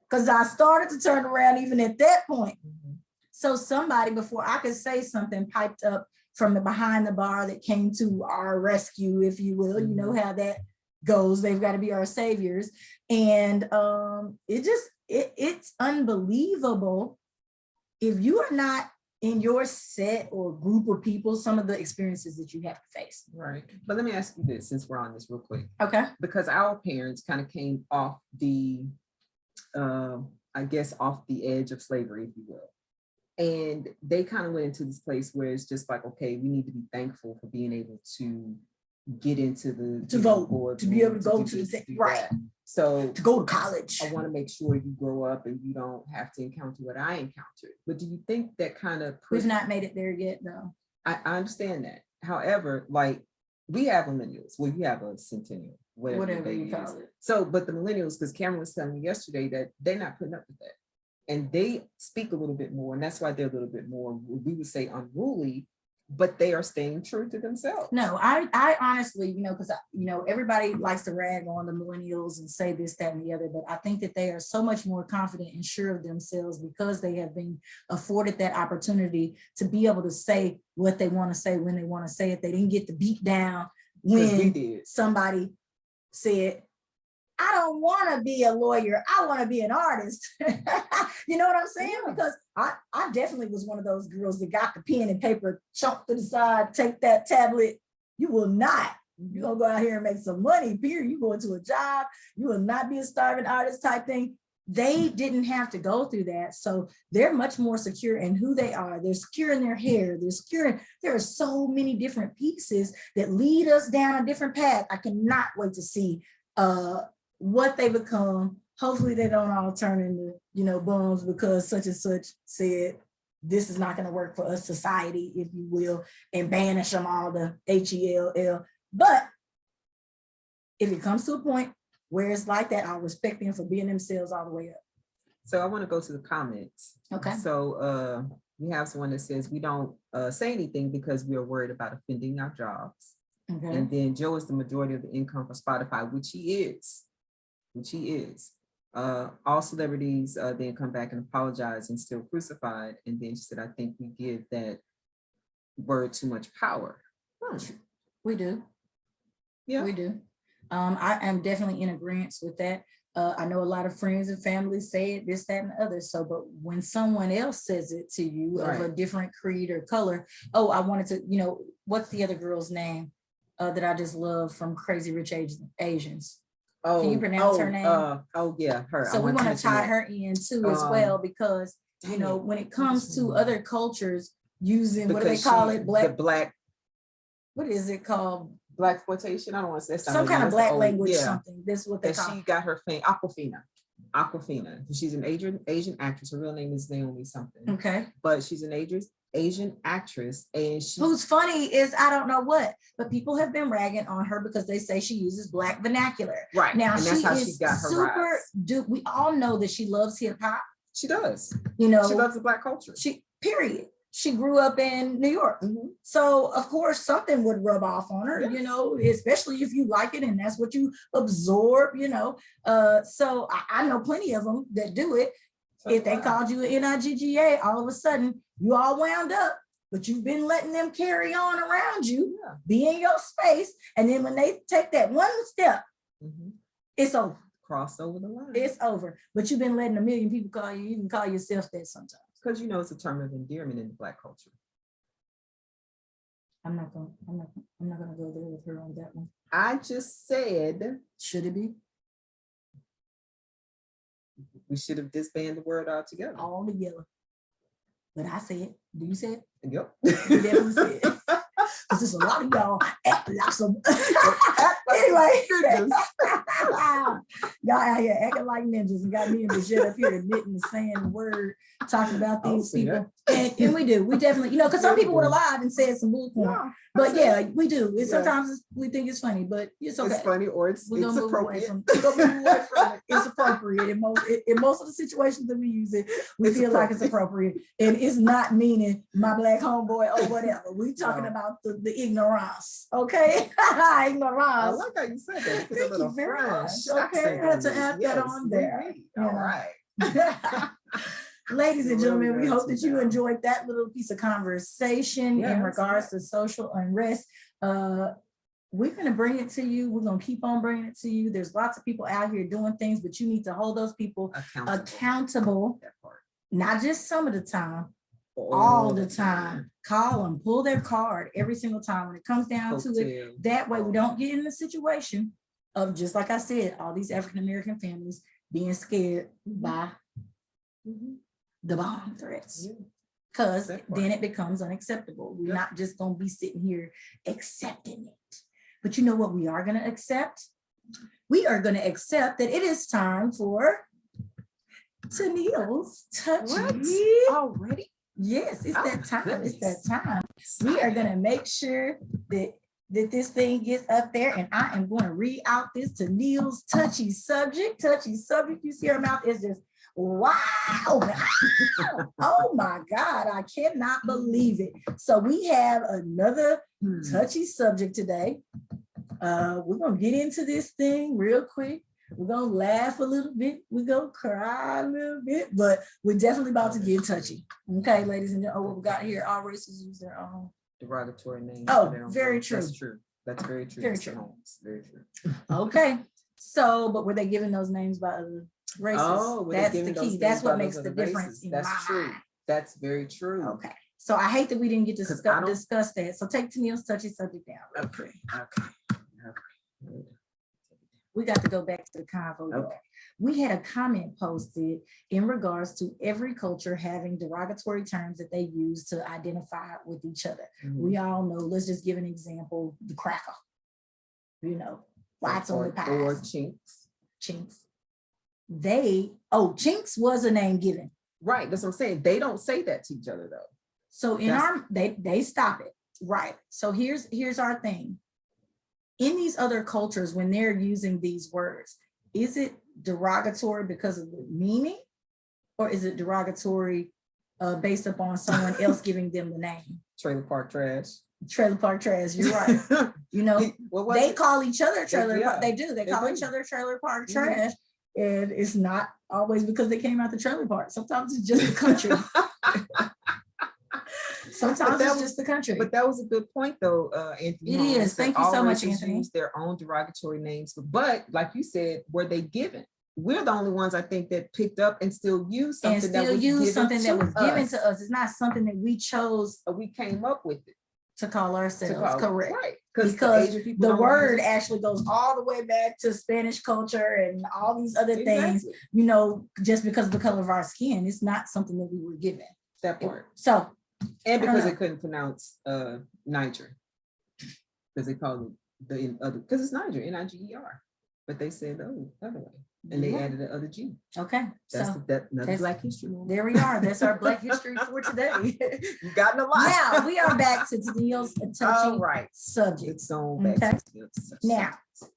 Because I started to turn around even at that point. Mhm. So somebody, before I could say something, piped up from the behind the bar that came to our rescue, if you will. You know how that goes. They've got to be our saviors. And it's unbelievable. If you are not in your set or group of people, some of the experiences that you have to face. Right. But let me ask you this, since we're on this real quick. Okay. Because our parents kind of came off the, I guess, off the edge of slavery, if you will. And they kind of went into this place where it's just like, okay, we need to be thankful for being able to get into the To vote, to be able to go to the thing, right? So to go to college. I want to make sure you grow up and you don't have to encounter what I encountered. But do you think that kind of We've not made it there yet, though. I understand that. However, like we have millennials. Well, you have a centennial, whatever you call it. So, but the millennials, because Cameron was telling me yesterday that they're not putting up with that. And they speak a little bit more, and that's why they're a little bit more, we would say, unruly, but they are staying true to themselves. No, I honestly, because everybody likes to rag on the millennials and say this, that, and the other, but I think that they are so much more confident and sure of themselves because they have been afforded that opportunity to be able to say what they want to say when they want to say it. They didn't get the beat down when somebody said, I don't want to be a lawyer. I want to be an artist. You know what I'm saying? Yeah. Because I definitely was one of those girls that got the pen and paper, chunked to the side, take that tablet. You will not. You're going to go out here and make some money, period. You go into a job. You will not be a starving artist type thing. They didn't have to go through that. So they're much more secure in who they are. They're secure in their hair. They're secure. There are so many different pieces that lead us down a different path. I cannot wait to see what they become. Hopefully they don't all turn into, bums because such and such said, this is not going to work for us society, if you will, and banish them all the HELL. But if it comes to a point where it's like that, I'll respect them for being themselves all the way up. So I want to go to the comments. Okay. So we have someone that says we don't say anything because we are worried about offending our jobs. Okay. And then Joe is the majority of the income for Spotify, which he is. All celebrities then come back and apologize and still crucified. And then she said, I think we give that word too much power. We do. Yeah, we do. I am definitely in agreement with that. I know a lot of friends and family say it, this, that, and the other. So, but when someone else says it to you of a different creed or color, I wanted to, what's the other girl's name that I just love from Crazy Rich Asians? Can you pronounce her name? Yeah, her. So we want to tie her in too as well, because when it comes to other cultures using what do they call it? Black. What is it called? Black exploitation. I don't want to say some kind of black language. Something. This is what they call. She got her fame. Aquafina. She's an Asian actress. Her real name is Naomi something. Okay. But she's an Asian actress, and who's funny is I don't know what, but people have been ragging on her because they say she uses black vernacular. Right now, and she is super. We all know that she loves hip hop. She does. She loves the black culture. Period. She grew up in New York, so of course something would rub off on her. Especially if you like it and that's what you absorb. So I know plenty of them that do it. If they called you an NIGGA, all of a sudden you all wound up, but you've been letting them carry on around you, be in your space. And then when they take that one step, it's over. Cross over the line. It's over. But you've been letting a million people call you. You can call yourself that sometimes. Because it's a term of endearment in the black culture. I'm not gonna go there with her on that one. I just said, should it be? We should have disbanded the word altogether. All together. But I said, do you say it? Yep. You definitely said it. Because there's a lot of y'all act like some. Anyway. Y'all out here acting like ninjas and got me and Bridgett up here admitting and saying the word, talking about these people. And we do. We definitely, because some people would have lied and said some bullshit. Yeah, but we do. Sometimes we think it's funny, but it's okay. It's funny or it's appropriate. It's appropriate. In most of the situations that we use it, we feel like it's appropriate. And it's not meaning my black homeboy or whatever. We talking about the ignorance. Okay? Ignorance. I like how you said that. Thank you very much. Okay, I had to add that on there. All right. Ladies and gentlemen, we hope that you enjoyed that little piece of conversation in regards to social unrest. We're going to bring it to you. We're going to keep on bringing it to you. There's lots of people out here doing things, but you need to hold those people accountable. Not just some of the time, all the time. Call them, pull their card every single time when it comes down to it. That way we don't get in the situation of, just like I said, all these African-American families being scared by the bomb threats. Because then it becomes unacceptable. We're not just going to be sitting here accepting it. But you know what we are going to accept? We are going to accept that it is time for Tennille's Touchy. Already? Yes, it's that time. Goodness. It's that time. We are going to make sure that this thing gets up there, and I am going to read out this Tennille's touchy subject. Touchy subject. You see her mouth is just wow. Oh my God, I cannot believe it. So we have another touchy subject today. We're gonna get into this thing real quick. We're gonna laugh a little bit. We're gonna cry a little bit, but we're definitely about to get touchy. Okay, ladies and gentlemen. Oh, what we got here, all races use their own Derogatory names. Oh, for their own very group. true. That's true. That's very true. Very Mr. true. Holmes. Very true. Okay. So, but were they given those names by other races? Oh, were they That's given the those key. That's names what by makes those the other difference. races? In That's my true. mind. That's very true. Okay. So I hate that we didn't get to 'Cause I don't- discuss that. So take Tennille's touchy subject down. real quick. Okay. We got to go back to the convo. y'all. Okay. We had a comment posted in regards to every culture having derogatory terms that they use to identify with each other. Mhm. We all know, let's just give an example, the cracker. You know, lots on the Or pies. chinks. Chinks. Chinks was a name given. Right. That's what I'm saying. They don't say that to each other though. So in they stop it. Right. So here's our thing. In these other cultures, when they're using these words, is it derogatory because of the meaning, or is it derogatory based upon someone else giving them the name? Trailer park trash. Trailer park trash. You're right. You know, What was they it? call each other trailer. yeah, They do. They call do. each other trailer park Mhm. trash, and it's not always because they came out the trailer park. Sometimes it's just the country. Sometimes it's just the country. But that was a good point though, Anthony. It Holmes, is. that Thank you so all much, races Anthony. use their own derogatory names, but like you said, were they given? We're the only ones I think that picked up and still use something and that still was use given something that was given us. to us. It's not something that we chose We came up with it. to call ourselves. To call it, Correct. right? Because Asian people the don't word use it. actually goes all the way back to Spanish culture and all these other things, Exactly. you know, just because of the color of our skin. It's not something that we were given. That part. So, And I don't because know. they couldn't pronounce Niger. Because they called it the other, because it's Niger, Niger. But they said, oh, other way. And they Yeah. added the other G. okay. That's So another that's- Black History Month. there we are. That's our Black history for today. You gotten a lot. Now we are back to Tennille's touchy All right. subject. It's on back Okay. to the such Now. subjects.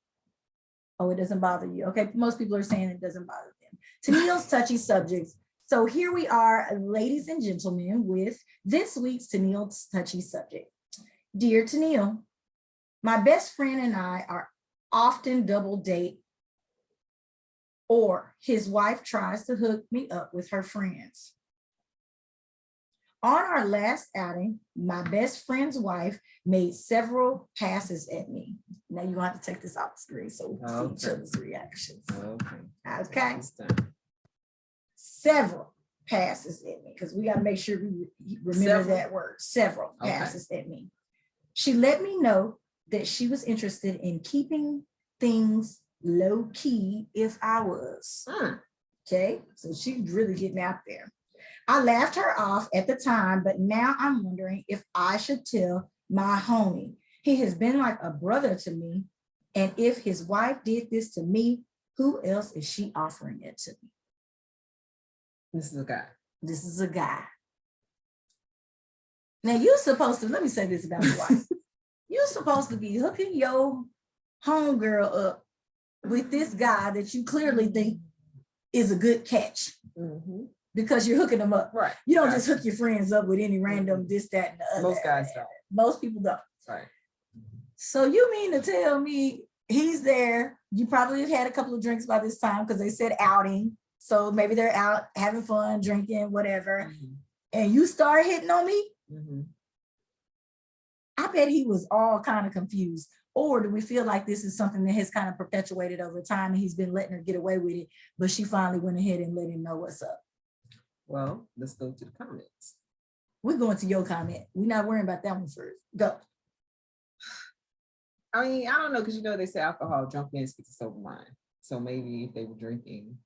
Oh, it doesn't bother you. Okay, most people are saying it doesn't bother them. Tennille's touchy subjects. So here we are, ladies and gentlemen, with this week's Tennille's touchy subject. Dear Tennille, my best friend and I are often double date, or his wife tries to hook me up with her friends. On our last outing, my best friend's wife made several passes at me. Now you have to take this off the screen so we can see each Okay. other's reactions. Okay. Okay, It's done. several passes at me, because we got to make sure we remember Several? that word. Several Okay. passes at me. She let me know that she was interested in keeping things low key if I was. Okay, so she's really getting out there. I laughed her off at the time, but now I'm wondering if I should tell my homie. He has been like a brother to me, and if his wife did this to me, who else is she offering it to me? This is a guy. This is a guy. Now you're supposed to, let me say this about your wife. You're supposed to be hooking your homegirl up with this guy that you clearly think is a good catch, Mhm. because you're hooking them up. Right. You don't Gotcha. just hook your friends up with any random this, that, and the other. Most guys don't. Most people don't. Right. So you mean to tell me he's there? You probably have had a couple of drinks by this time, because they said outing. So maybe they're out having fun, drinking, whatever. Mhm. And you start hitting on me? Mhm. I bet he was all kind of confused. Or do we feel like this is something that has kind of perpetuated over time and he's been letting her get away with it, but she finally went ahead and let him know what's up? Well, let's go to the comments. We're going to your comment. We're not worrying about that one first. Go. I mean, I don't know, because they say alcohol, drunk man speaks a sober mind. So maybe if they were drinking,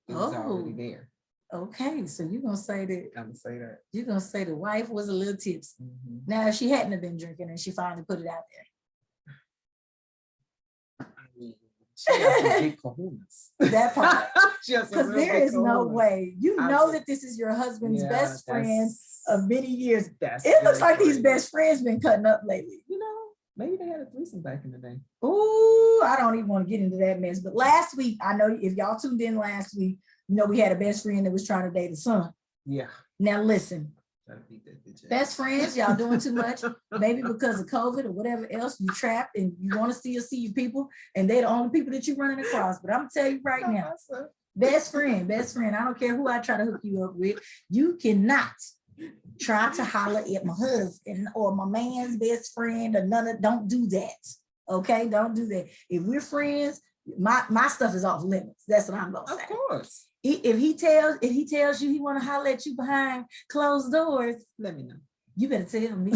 it was already Oh. there. Okay, so you're gonna say that I'm gonna say that. the wife was a little tipsy. Mhm. Now, if she hadn't have been drinking and she finally put it out there. She has some big kahunas. That part. Because Because there is no way. You know that this is your husband's best friend of many years. It looks like these best friends been cutting up lately. You know, maybe they had a threesome back in the day. Ooh, I don't even want to get into that mess. But last week, I know if y'all tuned in last week, you know we had a best friend that was trying to date a son. Yeah. Now listen, best friends, y'all doing too much. Maybe because of COVID or whatever else, you trapped and you want to still see your people, and they're the only people that you're running across. But I'm gonna tell you right now, best friend. I don't care who I try to hook you up with. You cannot try to holler at my husband or my man's best friend or none of. Don't do that. Okay, don't do that. If we're friends, my stuff is off limits. That's what I'm gonna say. Of course. If he tells you he want to holler at you behind closed doors, let me know. You better tell me.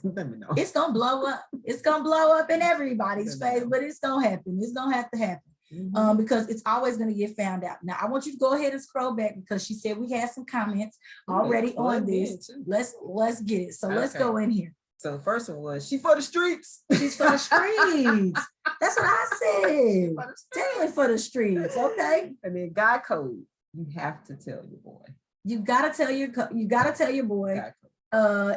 Let me know. It's gonna blow up. It's gonna blow up in everybody's face, but it's gonna happen. It's gonna have to happen. Because it's always gonna get found out. Now I want you to go ahead and scroll back because she said we had some comments already on this. Let's get it. So let's go in here. So the first one was, she for the streets. She's for the streets. That's what I said. Definitely for the streets. Okay. And then guy code, you have to tell your boy. You gotta tell your boy.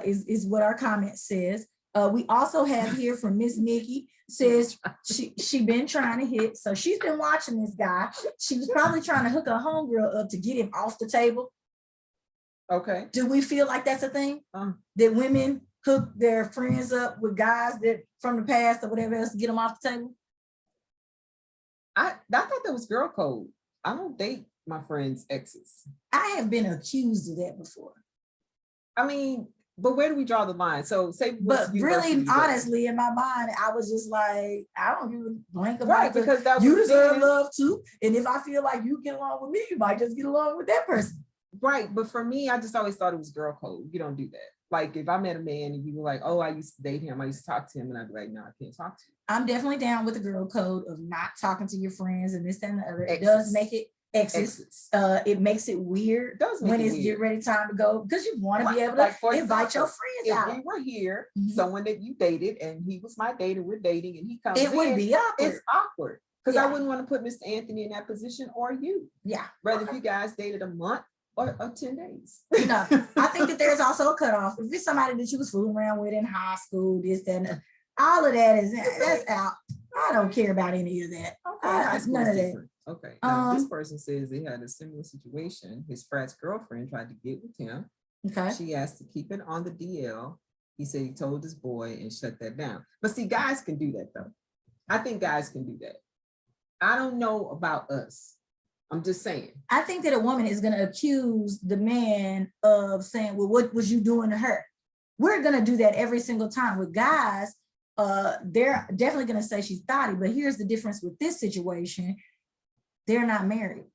Is what our comment says. We also have here from Miss Nikki, says she been trying to hit. So she's been watching this guy. She was probably trying to hook a homegirl up to get him off the table. Okay. Do we feel like that's a thing? That women hook their friends up with guys that from the past or whatever else to get them off the table? I thought that was girl code. I don't date my friends' exes. I have been accused of that before. I mean, but where do we draw the line? So say, but really, honestly, in my mind, I was just like, I don't give a blank about it, because that you deserve love too. And if I feel like you get along with me, you might just get along with that person. Right. But for me, I just always thought it was girl code. You don't do that. Like if I met a man and you were like, oh, I used to date him, I used to talk to him, and I'd be like, no, I can't talk to you. I'm definitely down with the girl code of not talking to your friends and this, that, and the other. It does make it exes. It makes it weird when it's get ready time to go, because you want to be able to invite your friends out. If we were here, someone that you dated and he was my date and we're dating and he comes in, would be awkward. It's awkward because I wouldn't want to put Mr. Anthony in that position or you. Yeah. Rather if you guys dated a month or 10 days. No, I think that there's also a cutoff. If it's somebody that you was fooling around with in high school, this, that, and all of that that's out. I don't care about any of that. None of that. Okay. Now, this person says they had a similar situation. His frat's girlfriend tried to get with him. Okay. She asked to keep it on the DL. He said he told his boy and shut that down. But see, guys can do that though. I think guys can do that. I don't know about us. I'm just saying. I think that a woman is going to accuse the man of saying, well, what was you doing to her? We're going to do that every single time. With guys, they're definitely going to say she's thotty, but here's the difference with this situation. They're not married.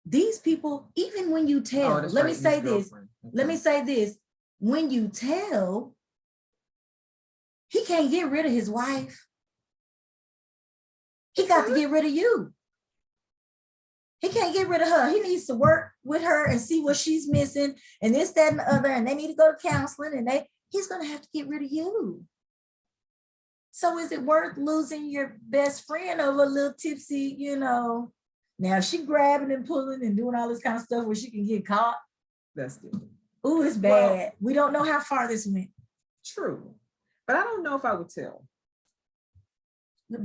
These people, even when you tell, let me say this, when you tell, he can't get rid of his wife. He got to get rid of you. He can't get rid of her. He needs to work with her and see what she's missing and this, that, and the other. And they need to go to counseling and he's going to have to get rid of you. So is it worth losing your best friend over a little tipsy, Now, if she grabbing and pulling and doing all this kind of stuff where she can get caught. That's different. Ooh, it's bad. Well, we don't know how far this went. True. But I don't know if I would tell.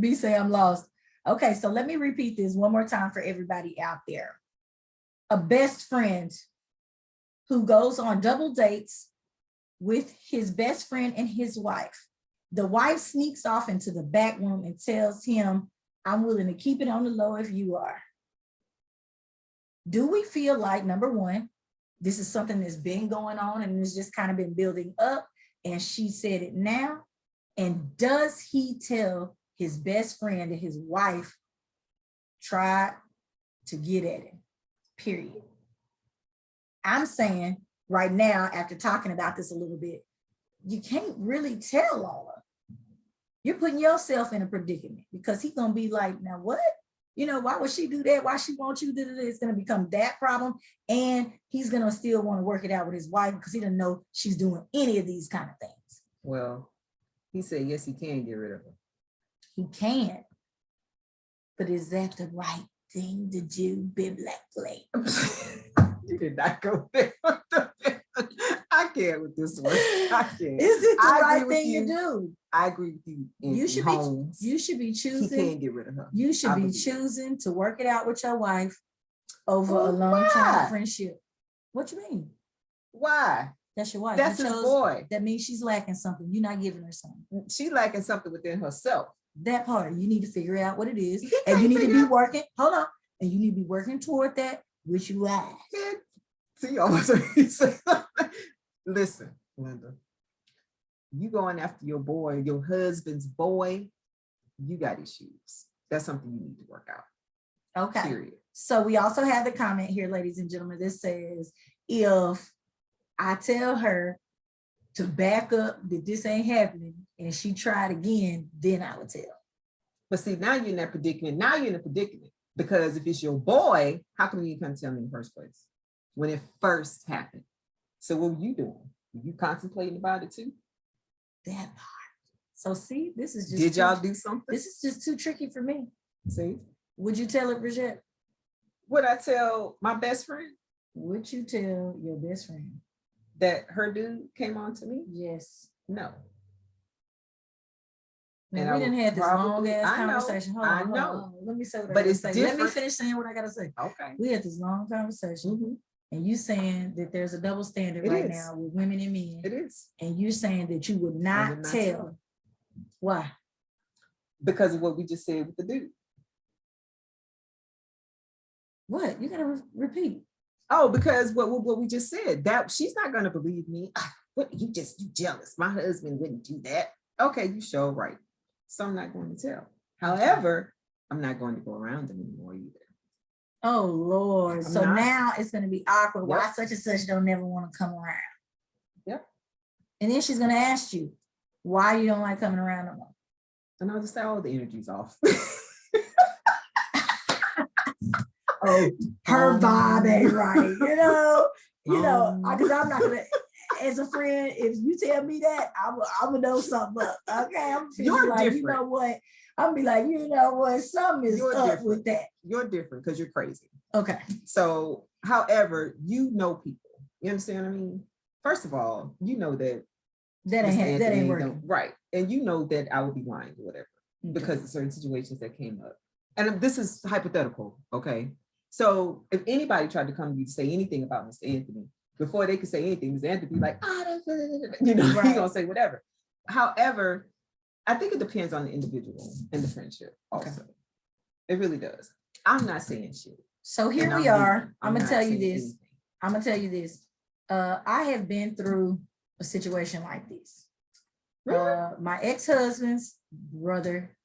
B say I'm lost. Okay, so let me repeat this one more time for everybody out there. A best friend who goes on double dates with his best friend and his wife. The wife sneaks off into the back room and tells him, I'm willing to keep it on the low if you are. Do we feel like, number one, this is something that's been going on and it's just kind of been building up and she said it now? And does he tell his best friend that his wife tried to get at him, period? I'm saying right now, after talking about this a little bit, you can't really tell all of it. You're putting yourself in a predicament because he's going to be like, now what? Why would she do that? Why she want you to do that? It's going to become that problem. And he's going to still want to work it out with his wife because he doesn't know she's doing any of these kind of things. Well, he said, yes, he can get rid of her. He can. But is that the right thing to do biblically? You did not go there. I can't with this one. I can't. Is it the I right agree with thing to you. do? I agree with you. You should be He choosing. can't get rid of her. You should I be believe it. choosing to work it out with your wife over Oh, a long-term why? friendship. What you mean? Why? That's your wife. That's You his chose- boy. That means she's lacking something. You're not giving her something. She lacking something within herself. That part, you need to figure out what it is. He And can't you need to figure be out- working, hold on. And you need to be working toward that with your wife. Man, see, almost he said, listen, Linda, you going after your boy, your husband's boy, you got issues. That's something you need to work out. Okay. Period. So we also have the comment here, ladies and gentlemen, that says, if I tell her to back up that this ain't happening and she tried again, then I would tell. But see, now you're in that predicament. Now you're in a predicament because if it's your boy, how come you can't tell me in the first place when it first happened? So what were you doing? Were you contemplating about it too? That part. So see, this is just Did y'all do something? this is just too tricky for me. See, Would you tell it, Bridgett? would I tell my best friend Would you tell your best friend? that her dude came on to me? Yes. No. Now, And I we didn't would have this long probably- ass I know, conversation. Hold I on, hold on, know. hold on. Let me say what I But gotta it's say. Let me different. finish saying what I gotta say. Okay. We had this long conversation, Mhm. and you saying that there's a double standard It right is. now with women and men, It is and you saying that you would not, would not tell. tell. Why? because of what we just said with the dude. What? You gotta repeat. Oh, because what we just said, that she's not gonna believe me. Ah, what you jealous? My husband wouldn't do that. Okay, you show right. So I'm not going to tell. However, I'm not going to go around them anymore either. Oh Lord. I'm So not. now it's gonna be awkward. Why Yep. such and such don't never want to come around? Yep. And then she's gonna ask you why you don't like coming around no more. And I'll just say, oh, the energy's off. Oh, her vibe ain't right, Um. because I'm not gonna, as a friend, if you tell me that, I'm gonna know something up. Okay, I'm You're feeling like, you different. know what? I'm gonna be like, you know what, something is You're up different. with that. You're different because you're crazy. Okay. So, however, you know people. You understand what I mean? First of all, you know that That Mr. ain't Anthony working. don't- right. And you know that I would be lying or whatever because of certain situations that came up. And this is hypothetical, okay? So if anybody tried to come to you to say anything about Mr. Anthony, before they could say anything, Mr. Anthony would be like, he Right. gonna say whatever. However, I think it depends on the individual and the friendship also. It really does. I'm not saying shit. So here and we I'm are. leaving. I'm gonna not tell you saying this. anything. I'm gonna tell you this. I have been through a situation like this. Really? My ex-husband's brother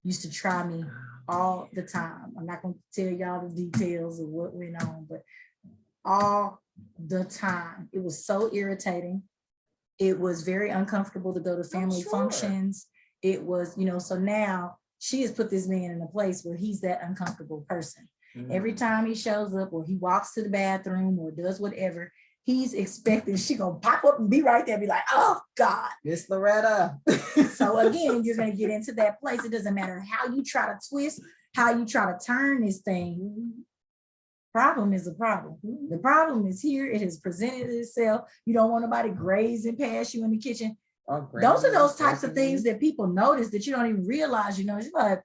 used to try me all the time. I'm not gonna tell y'all the details of what went on, but all the time. It was so irritating. It was very uncomfortable to go to family sure. functions. It was, so now she has put this man in a place where he's that uncomfortable person. Every time he shows up or he walks to the bathroom or does whatever, he's expecting she gonna pop up and be right there, be like, oh God. Miss Loretta. So again, you're gonna get into that place. It doesn't matter how you try to twist, how you try to turn this thing. Problem is a problem. The problem is here. It has presented itself. You don't want nobody grazing past you in the kitchen. Those are those types of things that people notice that you don't even realize, You're like,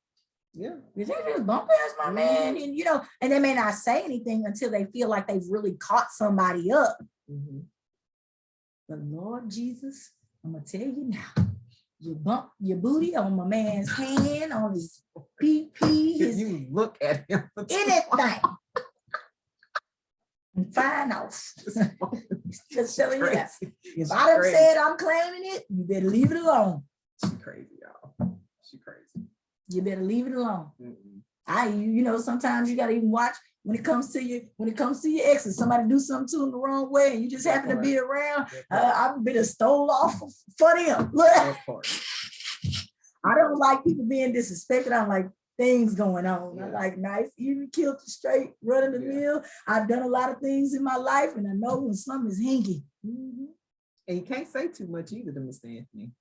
Yeah. you think just bump past my man? And and they may not say anything until they feel like they've really caught somebody up. But Lord Jesus, I'm gonna tell you now, you bump your booty on my man's hand, on his PP, If his you look at him, anything. And fine off. Just telling you that. If I done said I'm claiming it, you better leave it alone. She crazy, y'all. She crazy. You better leave it alone. Sometimes you gotta even watch when it comes to your exes. Somebody do something to them the wrong way, and you just happen to be around. I've been stole off for them. Look, I don't like people being disrespected. I'm like things going on. I like nice, even killed the straight, running the mill. I've done a lot of things in my life, and I know when something is hinky. And you can't say too much either to Mr. Anthony.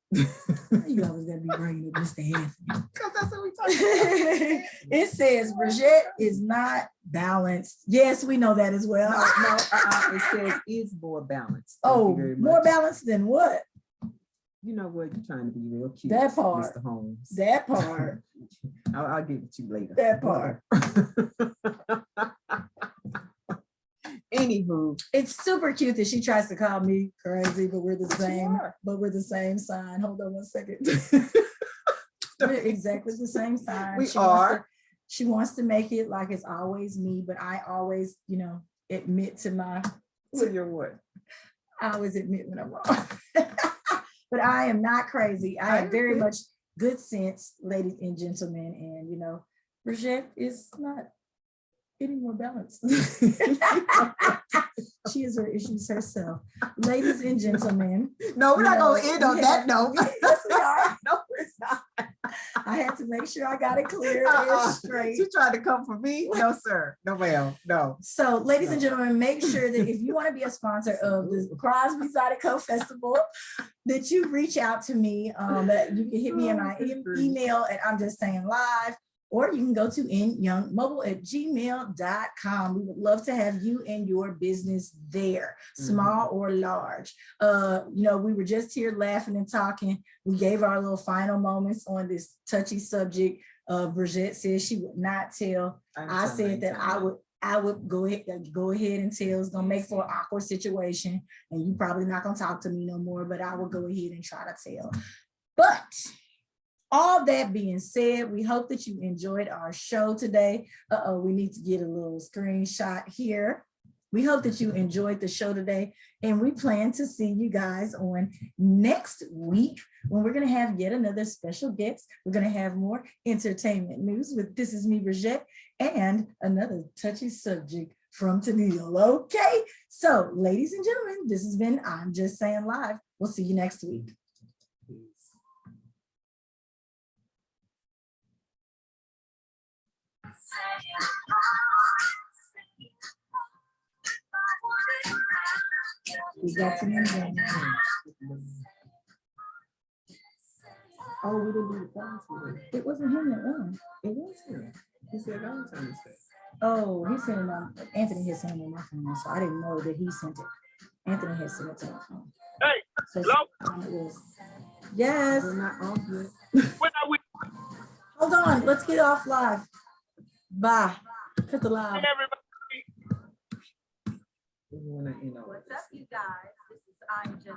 You always gotta be bringing up Mr. Anthony. Because that's what we talking about. It says Bridgett is not balanced. Yes, we know that as well. No, it says is more balanced. Thank you Oh, very more much. balanced than what? You know what? You're trying to be real cute. That part. Mr. Holmes. That part. I'll give it to you later. That part. Anywho, It's super cute that she tries to call me crazy, but we're the But you same. are. But we're the same sign. Hold on one second. We're exactly the same sign. We She wants are. to- She wants to make it like it's always me, but I always, admit to my. so you're what? I always admit when I'm wrong. But I am not crazy. I have very much good sense, ladies and gentlemen, and Bridgett is not any more balanced. She has her issues herself. Ladies and gentlemen. No, we're not gonna end on that note. Yes, we are. No, it's not. I had to make sure I got it clear and straight. You tried to come for me? No, sir. No, ma'am. No. So, ladies and gentlemen, make sure that if you want to be a sponsor of the Crosby Zydeco Festival, that you reach out to me. That you can hit me in my email at I'm Just Saying Live, or you can go to nyoungmobile@gmail.com. We would love to have you and your business there, small or large. We were just here laughing and talking. We gave our little final moments on this touchy subject. Bridgett says she would not tell. I said that I would go ahead and tell. It's gonna make for an awkward situation, and you probably not gonna talk to me no more, but I will go ahead and try to tell. But all that being said, we hope that you enjoyed our show today. We need to get a little screenshot here. We hope that you enjoyed the show today, and we plan to see you guys on next week when we're going to have yet another special guest. We're going to have more entertainment news with This Is Me, Bridgett, and another touchy subject from Tennille. Okay, so ladies and gentlemen, this has been I'm Just Saying Live. We'll see you next week. We got to move on. Oh, we didn't do the Valentine's Day. It wasn't him that won. It was him. He said Valentine's Day. Oh, he sent it on. Anthony had sent it on my phone, so I didn't know that he sent it. Anthony had sent it to my phone. Hey, So hello? it was. Yes. We're not off yet. When are we? Hold on. Let's get off live. Bye. Cut the live. Everybody. We're gonna end on What's up, you guys? This is I'm Just Saying.